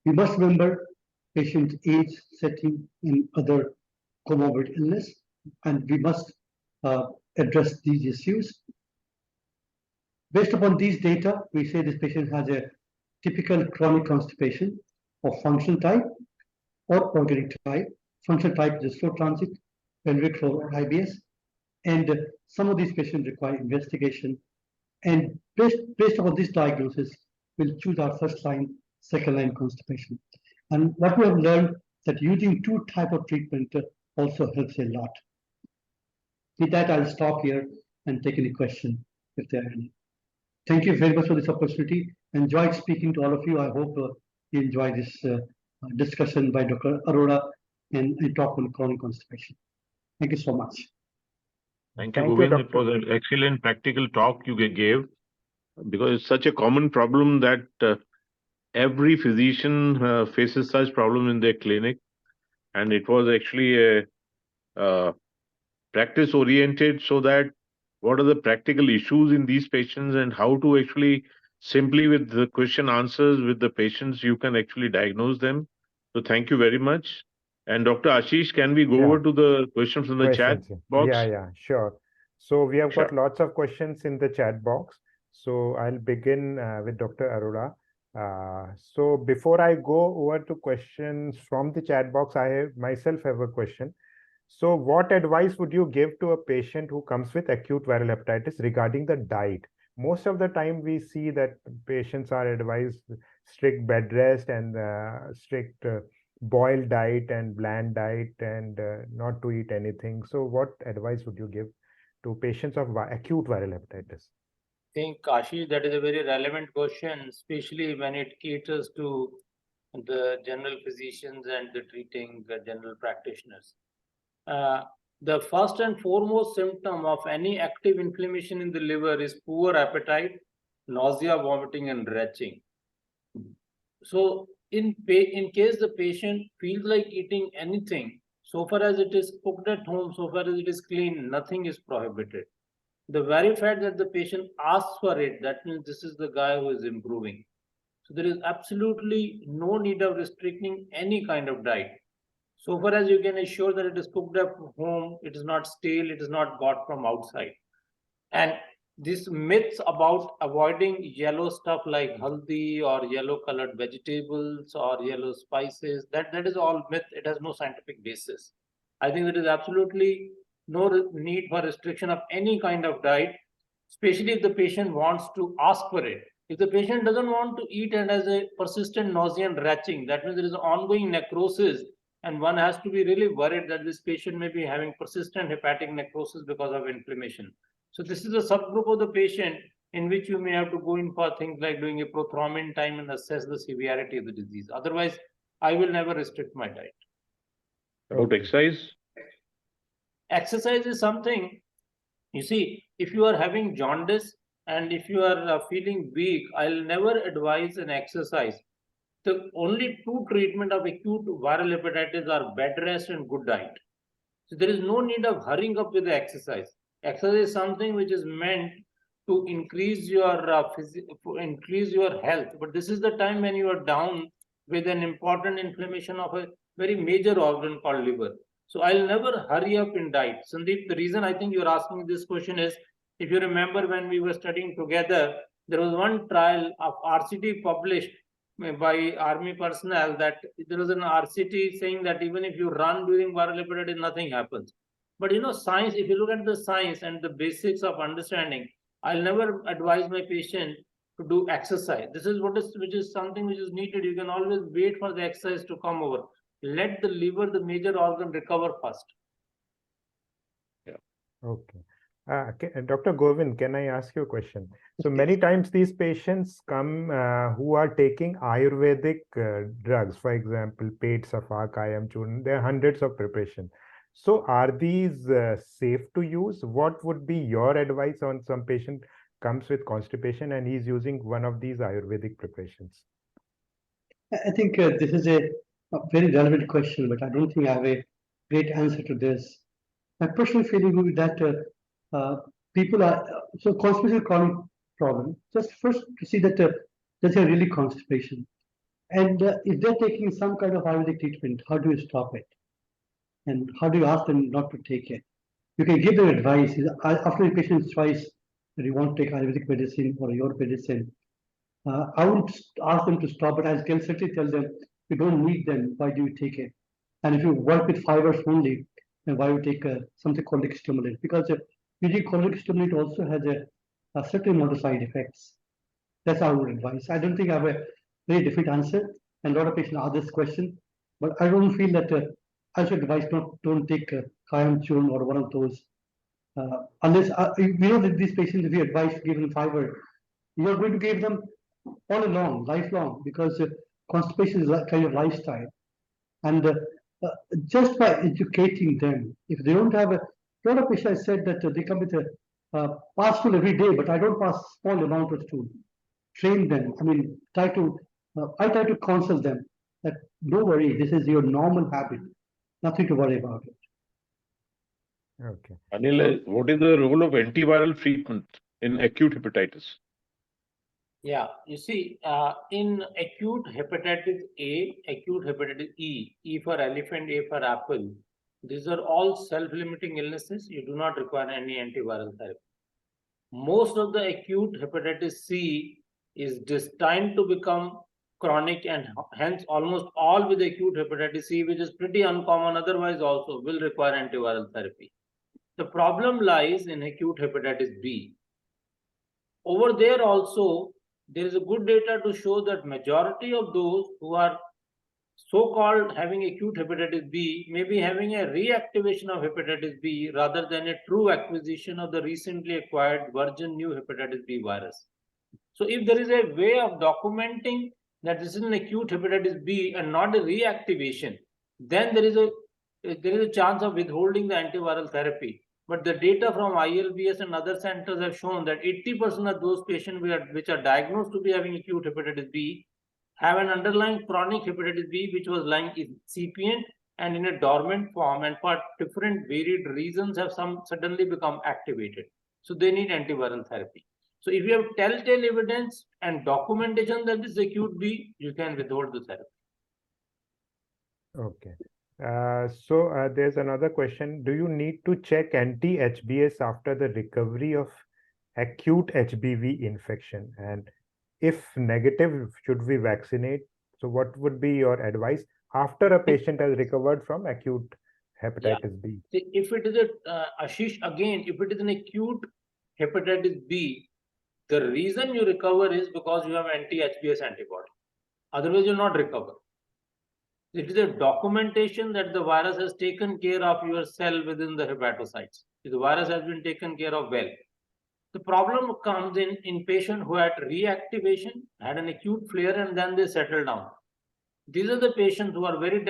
Speaker 7: We must remember patient age, setting, and other comorbid illness, and we must address these issues. Based upon these data, we say this patient has a typical chronic constipation of functional type or organic type. Functional type is slow transit, pelvic floor or IBS, and some of these patients require investigation. And based upon this diagnosis, we'll choose our first line, second line constipation. And what we have learned that using two type of treatment also helps a lot. With that, I'll stop here and take any question if there are any. Thank you very much for this opportunity. Enjoyed speaking to all of you. I hope you enjoy this discussion by Dr. Arora and talk on chronic constipation. Thank you so much.
Speaker 5: Thank you,
Speaker 1: Thank you,
Speaker 5: Govind. It
Speaker 1: Doctor.
Speaker 5: was an excellent practical talk you gave, because it's such a common problem that every physician faces such problem in their clinic, and it was actually a practice oriented, so that what are the practical issues in these patients and how to actually simply with the question answers with the patients you can actually diagnose them. So thank you very much. And Dr. Ashish, can we go
Speaker 1: Yeah.
Speaker 5: over to the questions from the chat
Speaker 1: Questions.
Speaker 5: box?
Speaker 1: Yeah, sure. So we have got
Speaker 5: Sure.
Speaker 1: lots of questions in the chat box. So I'll begin with Dr. Arora. So before I go over to questions from the chat box, I myself have a question. So what advice would you give to a patient who comes with acute viral hepatitis regarding the diet? Most of the time we see that patients are advised strict bed rest and strict boiled diet and bland diet and not to eat anything. So what advice would you give to patients of acute viral hepatitis?
Speaker 6: I think, Ashish, that is a very relevant question, especially when it caters to the general physicians and the treating general practitioners. The first and foremost symptom of any active inflammation in the liver is poor appetite, nausea, vomiting, and retching. So in case the patient feels like eating anything, so far as it is cooked at home, so far as it is clean, nothing is prohibited. The very fact that the patient asks for it, that means this is the guy who is improving. So there is absolutely no need of restricting any kind of diet. So far as you can assure that it is cooked at home, it is not stale, it is not bought from outside. And these myths about avoiding yellow stuff like haldi or yellow colored vegetables or yellow spices, that is all myth. It has no scientific basis. I think there is absolutely no need for restriction of any kind of diet, especially if the patient wants to ask for it. If the patient doesn't want to eat and has a persistent nausea and retching, that means there is ongoing necrosis, and one has to be really worried that this patient may be having persistent hepatic necrosis because of inflammation. So this is a subgroup of the patient in which you may have to go in for things like doing a prothrombin time and assess the severity of the disease. Otherwise, I will never restrict my diet.
Speaker 5: About exercise?
Speaker 6: Exercise is something, you see, if you are having jaundice and if you are feeling weak, I'll never advise an exercise. The only true treatment of acute viral hepatitis are bed rest and good diet. So there is no need of hurrying up with the exercise. Exercise is something which is meant to increase your health. But this is the time when you are down with an important inflammation of a very major organ called liver. So I'll never hurry up in diet. Sandeep, the reason I think you're asking this question is, if you remember when we were studying together, there was one trial of RCT published by army personnel that there was an RCT saying that even if you run during viral hepatitis, nothing happens. But science, if you look at the science and the basics of understanding, I'll never advise my patient to do exercise. This is which is something which is needed. You can always wait for the exercise to come over. Let the liver, the major organ, recover first.
Speaker 5: Yeah.
Speaker 1: Okay. Dr. Govind, can I ask you a question? So many times these patients come who are taking Ayurvedic drugs, for example, Pet Safak, Ayam Churn, there are hundreds of preparations. So are these safe to use? What would be your advice on some patient comes with constipation and he's using one of these Ayurvedic preparations?
Speaker 7: I think this is a very relevant question, but I don't think I have a great answer to this. My personal feeling would be that people are so constipation is a chronic problem. Just first to see that does they really constipation, and if they're taking some kind of Ayurvedic treatment, how do you stop it? And how do you ask them not to take it? You can give them advice after the patient's choice. that you want to take Ayurvedic medicine or your medicine, I won't ask them to stop, but I can certainly tell them, you don't need them, why do you take it? And if you work with fibers only, then why you take something called stimulant? Because usually colic stimulant also has a certain amount of side effects. That's how I would advise. I don't think I have a very different answer, and a lot of patients ask this question, but I don't feel that I should advise don't take Kayam Churn or one of those. Unless we know that these patients, if you advise to give them fiber, you are going to give them all along, lifelong, because constipation is a kind of lifestyle. And just by educating them, if they don't have a lot of patients said that they come with a pass stool every day, but I don't pass small amount of stool. Train them. I mean, I try to counsel them that don't worry, this is your normal habit, nothing to worry about it.
Speaker 1: Okay.
Speaker 5: Anil, what is the role of antiviral treatment in acute hepatitis?
Speaker 6: Yeah, you see, in acute hepatitis A, acute hepatitis E, E for elephant, A for apple, these are all self-limiting illnesses. You do not require any antiviral therapy. Most of the acute hepatitis C is destined to become chronic, and hence almost all with acute hepatitis C, which is pretty uncommon otherwise also, will require antiviral therapy. The problem lies in acute hepatitis B. Over there also, there is a good data to show that majority of those who are so-called having acute hepatitis B may be having a reactivation of hepatitis B rather than a true acquisition of the recently acquired virgin new hepatitis B virus. So if there is a way of documenting that this is an acute hepatitis B and not a reactivation, then there is a chance of withholding the antiviral therapy. But the data from ILBS and other centers have shown that 80% of those patients which are diagnosed to be having acute hepatitis B have an underlying chronic hepatitis B which was lying incipient and in a dormant form, and for different varied reasons have suddenly become activated. So they need antiviral therapy. So if you have telltale evidence and documentation that this is acute B, you can withhold the therapy.
Speaker 1: Okay. So there's another question. Do you need to check anti-HBs after the recovery of acute HBV infection? And if negative, should we vaccinate? So what would be your advice after a patient has recovered from acute hepatitis B?
Speaker 6: If it is Ashish, again, if it is an acute hepatitis B, the reason you recover is because you have anti-HBs antibody. Otherwise, you will not recover. It is a documentation that the virus has taken care of your cell within the hepatocytes. The virus has been taken care of well. The problem comes in patient who had reactivation, had an acute flare, and then they settle down. These are the patients who are very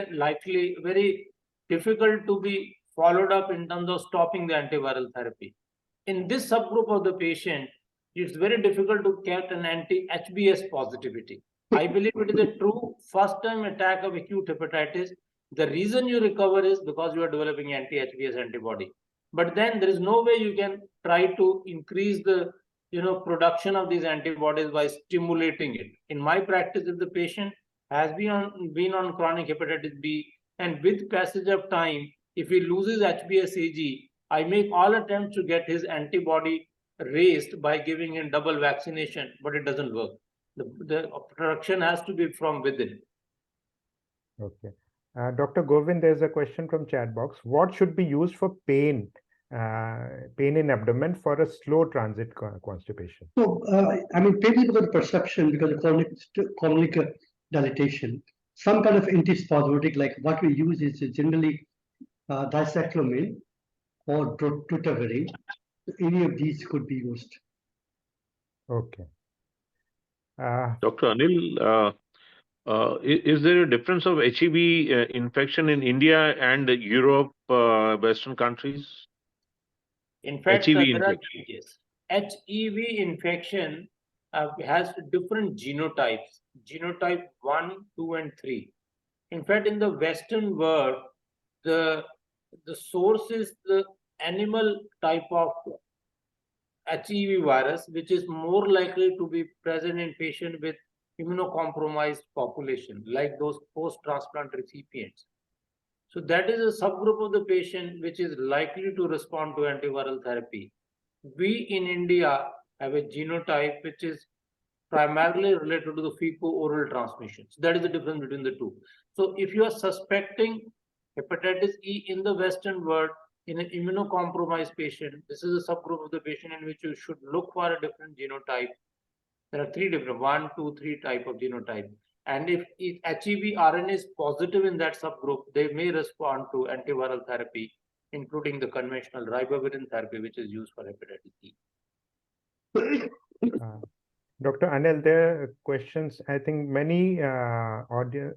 Speaker 6: difficult to be followed up in terms of stopping the antiviral therapy. In this subgroup of the patient, it's very difficult to get an anti-HBs positivity. I believe it is a true first-time attack of acute hepatitis. The reason you recover is because you are developing anti-HBs antibody. But then there is no way you can try to increase the production of these antibodies by stimulating it. In my practice, if the patient has been on chronic hepatitis B, and with passage of time, if he loses HBsAg, I make all attempts to get his antibody raised by giving him double vaccination, but it doesn't work. The production has to be from within.
Speaker 1: Okay. Dr. Govind, there's a question from chat box. What should be used for pain in abdomen for a slow transit constipation?
Speaker 7: So, I mean, pain is because of perception, because of colonic dilatation. Some kind of antispasmodic, like what we use is generally dicyclomine or dutaverine. Any of these could be used.
Speaker 1: Okay.
Speaker 5: Dr. Anil, is there a difference of HEV infection in India and Europe, Western countries?
Speaker 6: In fact,
Speaker 5: HEV
Speaker 6: there are
Speaker 5: infection.
Speaker 6: changes. HEV infection has different genotypes, genotype 1, 2, and 3. In fact, in the Western world, the source is the animal type of HEV virus, which is more likely to be present in patients with immunocompromised population, like those post-transplant recipients. So that is a subgroup of the patient which is likely to respond to antiviral therapy. we in India have a genotype which is primarily related to the fecal-oral transmissions. That is the difference between the two. So if you are suspecting hepatitis E in the Western world in an immunocompromised patient, this is a subgroup of the patient in which you should look for a different genotype. There are three different, 1, 2, 3 type of genotype. And if HEV RNA is positive in that subgroup, they may respond to antiviral therapy, including the conventional ribavirin therapy, which is used for hepatitis E.
Speaker 1: Dr. Anil, there are questions. I think many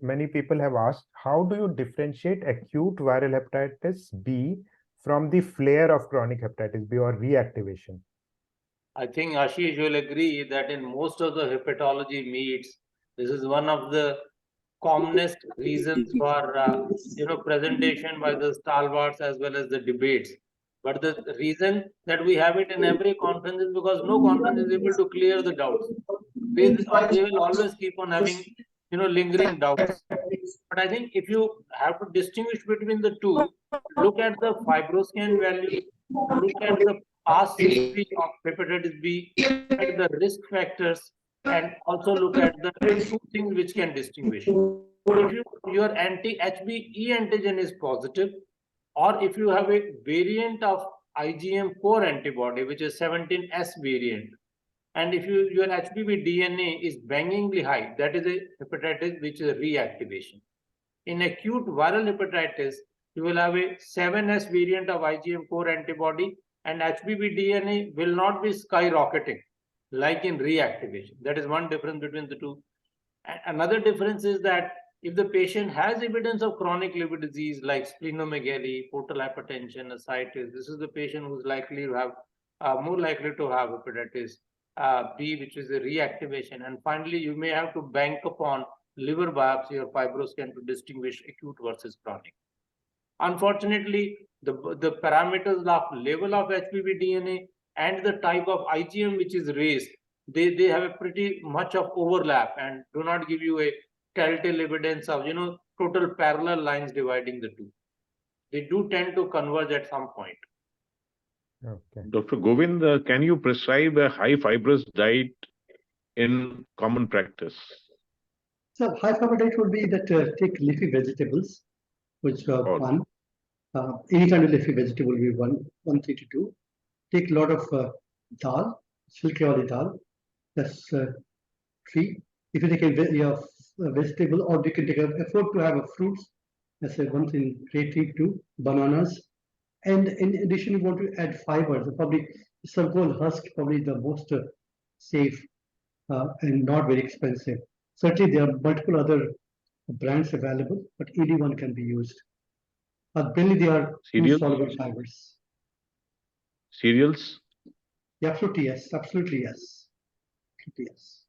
Speaker 1: many people have asked, how do you differentiate acute viral hepatitis B from the flare of chronic hepatitis B or reactivation?
Speaker 6: I think Ashish will agree that in most of the hepatology meets, this is one of the commonest reasons for presentation by the stalwarts as well as the debates. But the reason that we have it in every conference is because no conference is able to clear the doubts. They will always keep on having lingering doubts. But I think if you have to distinguish between the two, look at the fibroscan value, look at the past history of hepatitis B, look at the risk factors, and also look at the two things which can distinguish. If your anti-HBe antigen is positive, or if you have a variant of IgM4 antibody, which is 17S variant, and if your HBV DNA is bangingly high, that is a hepatitis which is a reactivation. In acute viral hepatitis, you will have a 7S variant of IgM4 antibody, and HBV DNA will not be skyrocketing like in reactivation. That is one difference between the two. And another difference is that if the patient has evidence of chronic liver disease like splenomegaly, portal hypertension, ascites, this is the patient who's likely to have more likely to have hepatitis B, which is a reactivation. And finally, you may have to bank upon liver biopsy or fibroscan to distinguish acute versus chronic. Unfortunately, the parameters of level of HBV DNA and the type of IgM which is raised, they have a pretty much of overlap and do not give you a telltale evidence of total parallel lines dividing the two. They do tend to converge at some point.
Speaker 1: Okay.
Speaker 5: Dr. Govind, can you prescribe a high fibrous diet in common practice?
Speaker 7: So high fiber diet would be that take leafy vegetables, which one. Any kind of leafy vegetable will be one thing to do. Take a lot of dal, silky wali dal. That's 3. If you take a vegetable, or you can take afford to have a fruits. That's one thing great thing to do. Bananas, and in addition, you want to add fibers. Probably isabgol husk, probably the most safe and not very expensive. Certainly, there are multiple other brands available, but any one can be used. Mainly, they are food-soluble fibers.
Speaker 5: Cereals?
Speaker 7: Yeah, absolutely yes. Absolutely yes. Absolutely yes.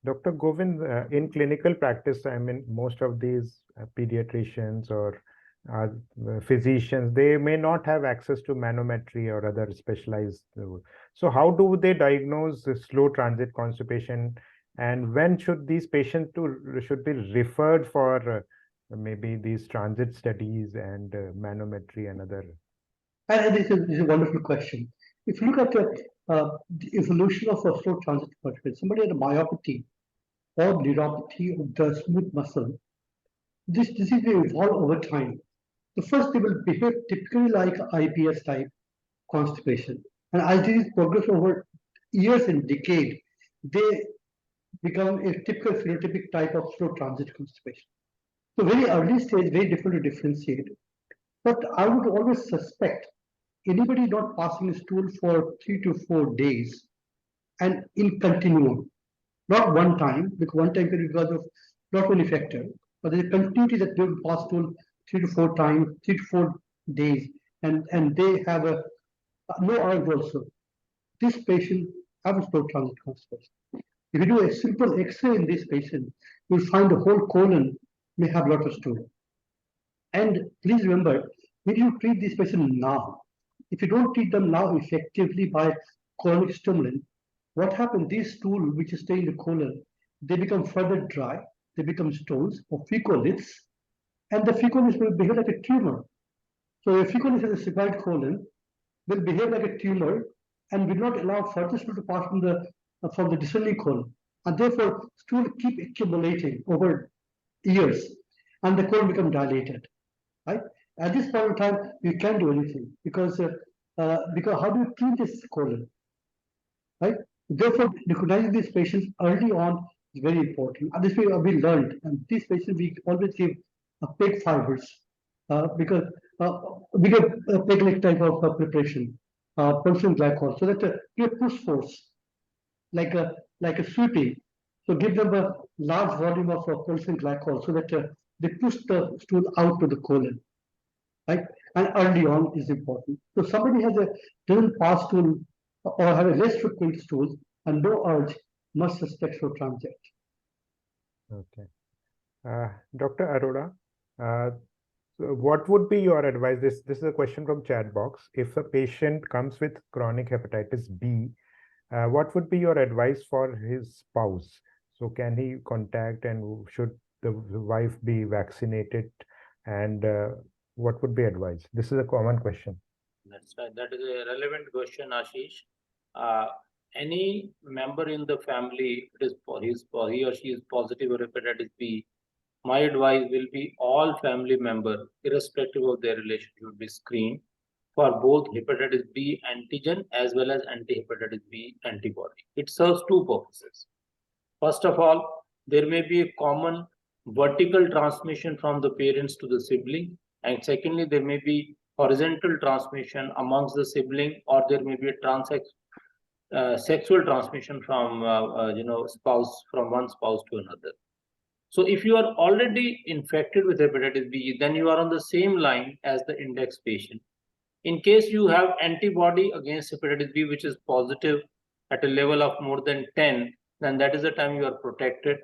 Speaker 1: Dr. Govind, in clinical practice, I mean, most of these pediatricians or physicians, they may not have access to manometry or other specialized. So how do they diagnose the slow transit constipation, and when should these patients should be referred for maybe these transit studies and manometry and other?
Speaker 7: And this is a wonderful question. If you look at the evolution of a slow transit constipation, somebody had a myopathy or neuropathy of the smooth muscle, this disease will evolve over time. The first, they will behave typically like IBS type constipation. And as these progress over years and decades, they become a typical phenotypic type of slow transit constipation. So very early stage, very difficult to differentiate. But I would always suspect anybody not passing a stool for 3 to 4 days and in continuum, not one time, because one time can be because of not only factor, but there's a continuity that they will pass stool 3 to 4 times, 3 to 4 days, and they have no urge also. This patient have a slow transit constipation. If you do a simple X-ray in this patient, you'll find the whole colon may have lot of stool. And please remember, when you treat this patient now, if you don't treat them now effectively by colonic stimulant, what happens? These stool which stay in the colon, they become further dry, they become stones or fecaliths, and the fecaliths will behave like a tumor. So a fecalith has a separate colon, will behave like a tumor and will not allow further stool to pass from the descending colon. And therefore, stool keep accumulating over years and the colon become dilated, right? At this point in time, you can't do anything because how do you clean this colon, right? Therefore, recognizing these patients early on is very important. And this way we learned, and these patients we always give pig fibers because we give a pig-like type of preparation, pulsing glycol, so that give push force like a sweeping. So give them a large volume of pulsing glycol so that they push the stool out to the colon, right? And early on is important. So somebody doesn't pass stool or have a less frequent stool and no urge must suspect for transit.
Speaker 1: Okay. Dr. Arora, so what would be your advice? This is a question from chat box. If a patient comes with chronic hepatitis B, what would be your advice for his spouse? So can he contact, and should the wife be vaccinated? And what would be advice? This is a common question.
Speaker 6: That's right. That is a relevant question, Ashish. Any member in the family, it is for he or she is positive of hepatitis B, my advice will be all family members, irrespective of their relation, should be screened for both hepatitis B antigen as well as anti-hepatitis B antibody. It serves two purposes. First of all, there may be a common vertical transmission from the parents to the sibling, and secondly, there may be horizontal transmission amongst the sibling, or there may be a sexual transmission from spouse, from one spouse to another. So if you are already infected with hepatitis B, then you are on the same line as the index patient. In case you have antibody against hepatitis B, which is positive at a level of more than 10, then that is the time you are protected.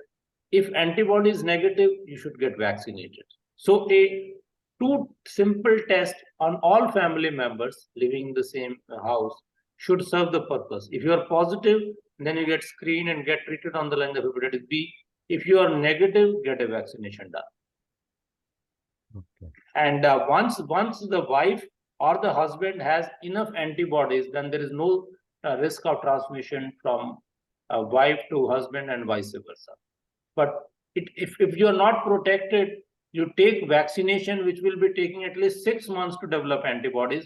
Speaker 6: If antibody is negative, you should get vaccinated. So a two simple test on all family members living in the same house should serve the purpose. If you are positive, then you get screened and get treated on the line of hepatitis B. If you are negative, get a vaccination done.
Speaker 1: Okay.
Speaker 6: And once the wife or the husband has enough antibodies, then there is no risk of transmission from wife to husband and vice versa. But if you are not protected, you take vaccination, which will be taking at least 6 months to develop antibodies.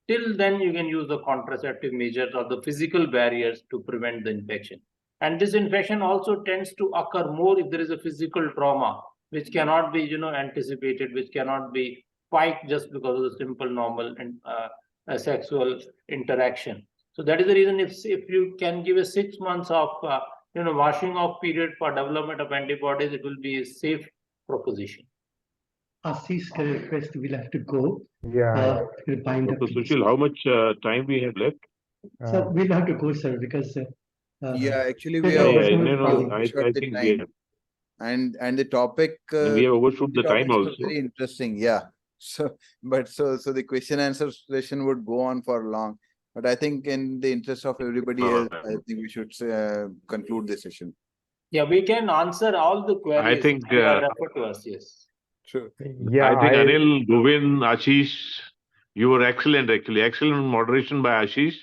Speaker 6: Till then, you can use the contraceptive measures or the physical barriers to prevent the infection. And this infection also tends to occur more if there is a physical trauma, which cannot be anticipated, which cannot be spiked just because of the simple normal and sexual interaction. So that is the reason if you can give a 6 months of washing off period for development of antibodies, it will be a safe proposition.
Speaker 7: Ashish can request we'll have to go.
Speaker 1: Yeah.
Speaker 7: We'll bind up.
Speaker 5: Dr. Sushil, how much time we have left?
Speaker 7: So we'll have to go, sir, because
Speaker 2: Actually, we
Speaker 7: Yeah,
Speaker 2: have
Speaker 7: yeah,
Speaker 2: overshot the time. And the topic
Speaker 5: and we have overshoot the time
Speaker 2: topics
Speaker 5: also.
Speaker 2: were very interesting. Yeah. So the question answer session would go on for long. But I think in the interest of everybody else, I think we should conclude the session.
Speaker 6: Yeah, we can answer all the queries.
Speaker 5: I think
Speaker 6: refer to us. Yes.
Speaker 2: Sure.
Speaker 1: Yeah,
Speaker 5: I think Anil, Govind, Ashish, you were excellent actually. Excellent moderation by Ashish.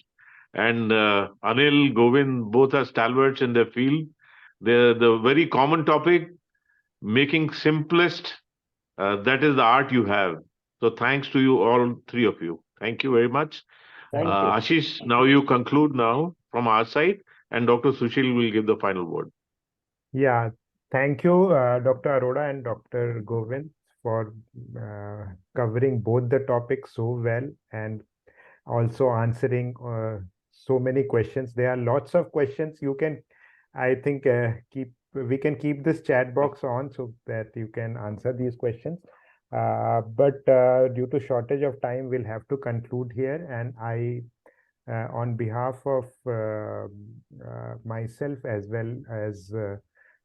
Speaker 5: And Anil, Govind, both are stalwarts in their field. The very common topic, making simplest, that is the art you have. So thanks to you, all three of you. Thank you very much.
Speaker 6: Thank you.
Speaker 5: Ashish, now you conclude now from our side, and Dr. Sushil will give the final word.
Speaker 1: Yeah, thank you, Dr. Arora and Dr. Govind, for covering both the topics so well and also answering so many questions. There are lots of questions. You can, I think, we can keep this chat box on so that you can answer these questions. But due to shortage of time, we'll have to conclude here. And I, on behalf of myself as well as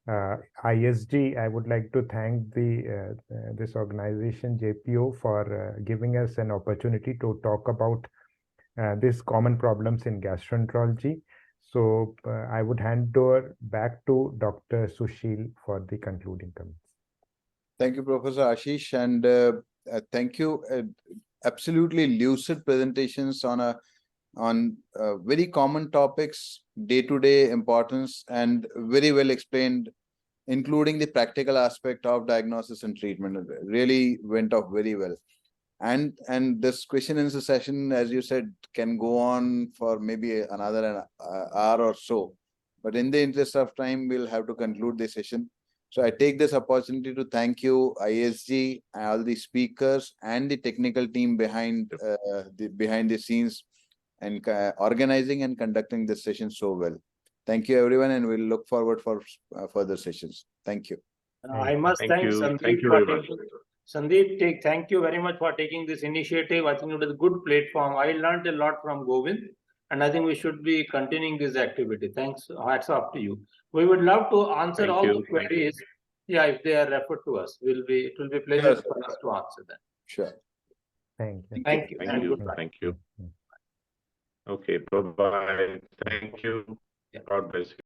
Speaker 1: ISG, I would like to thank this organization JPO for giving us an opportunity to talk about these common problems in gastroenterology. So I would hand over back to Dr. Sushil for the concluding comments.
Speaker 2: Thank you, Professor Ashish, and thank you. Absolutely lucid presentations on a on very common topics, day-to-day importance, and very well explained, including the practical aspect of diagnosis and treatment. It really went off very well. And this question and answer session, as you said, can go on for maybe another hour or so. But in the interest of time, we'll have to conclude the session. So I take this opportunity to thank you, ISG, all the speakers, and the technical team behind the scenes and organizing and conducting this session so well. Thank you, everyone, and we'll look forward for further sessions. Thank you.
Speaker 6: I must
Speaker 5: Thank
Speaker 6: thank
Speaker 5: you.
Speaker 6: Sandeep
Speaker 5: Thank you
Speaker 6: for
Speaker 5: very much.
Speaker 6: taking. Sandeep, thank you very much for taking this initiative. I think it was a good platform. I learned a lot from Govind, and I think we should be continuing this activity. Thanks. Hats off to you. We would love to answer
Speaker 5: Thank
Speaker 6: all
Speaker 5: you.
Speaker 6: the queries. Yeah, if they are referred to us, it will be a pleasure
Speaker 2: Yes.
Speaker 6: for us to answer them.
Speaker 2: Sure.
Speaker 1: Thank you.
Speaker 6: Thank you.
Speaker 5: Thank
Speaker 6: And
Speaker 5: you.
Speaker 6: goodbye.
Speaker 5: Thank you. Okay. Bye-bye. Thank you.
Speaker 6: Yeah.
Speaker 5: God bless you.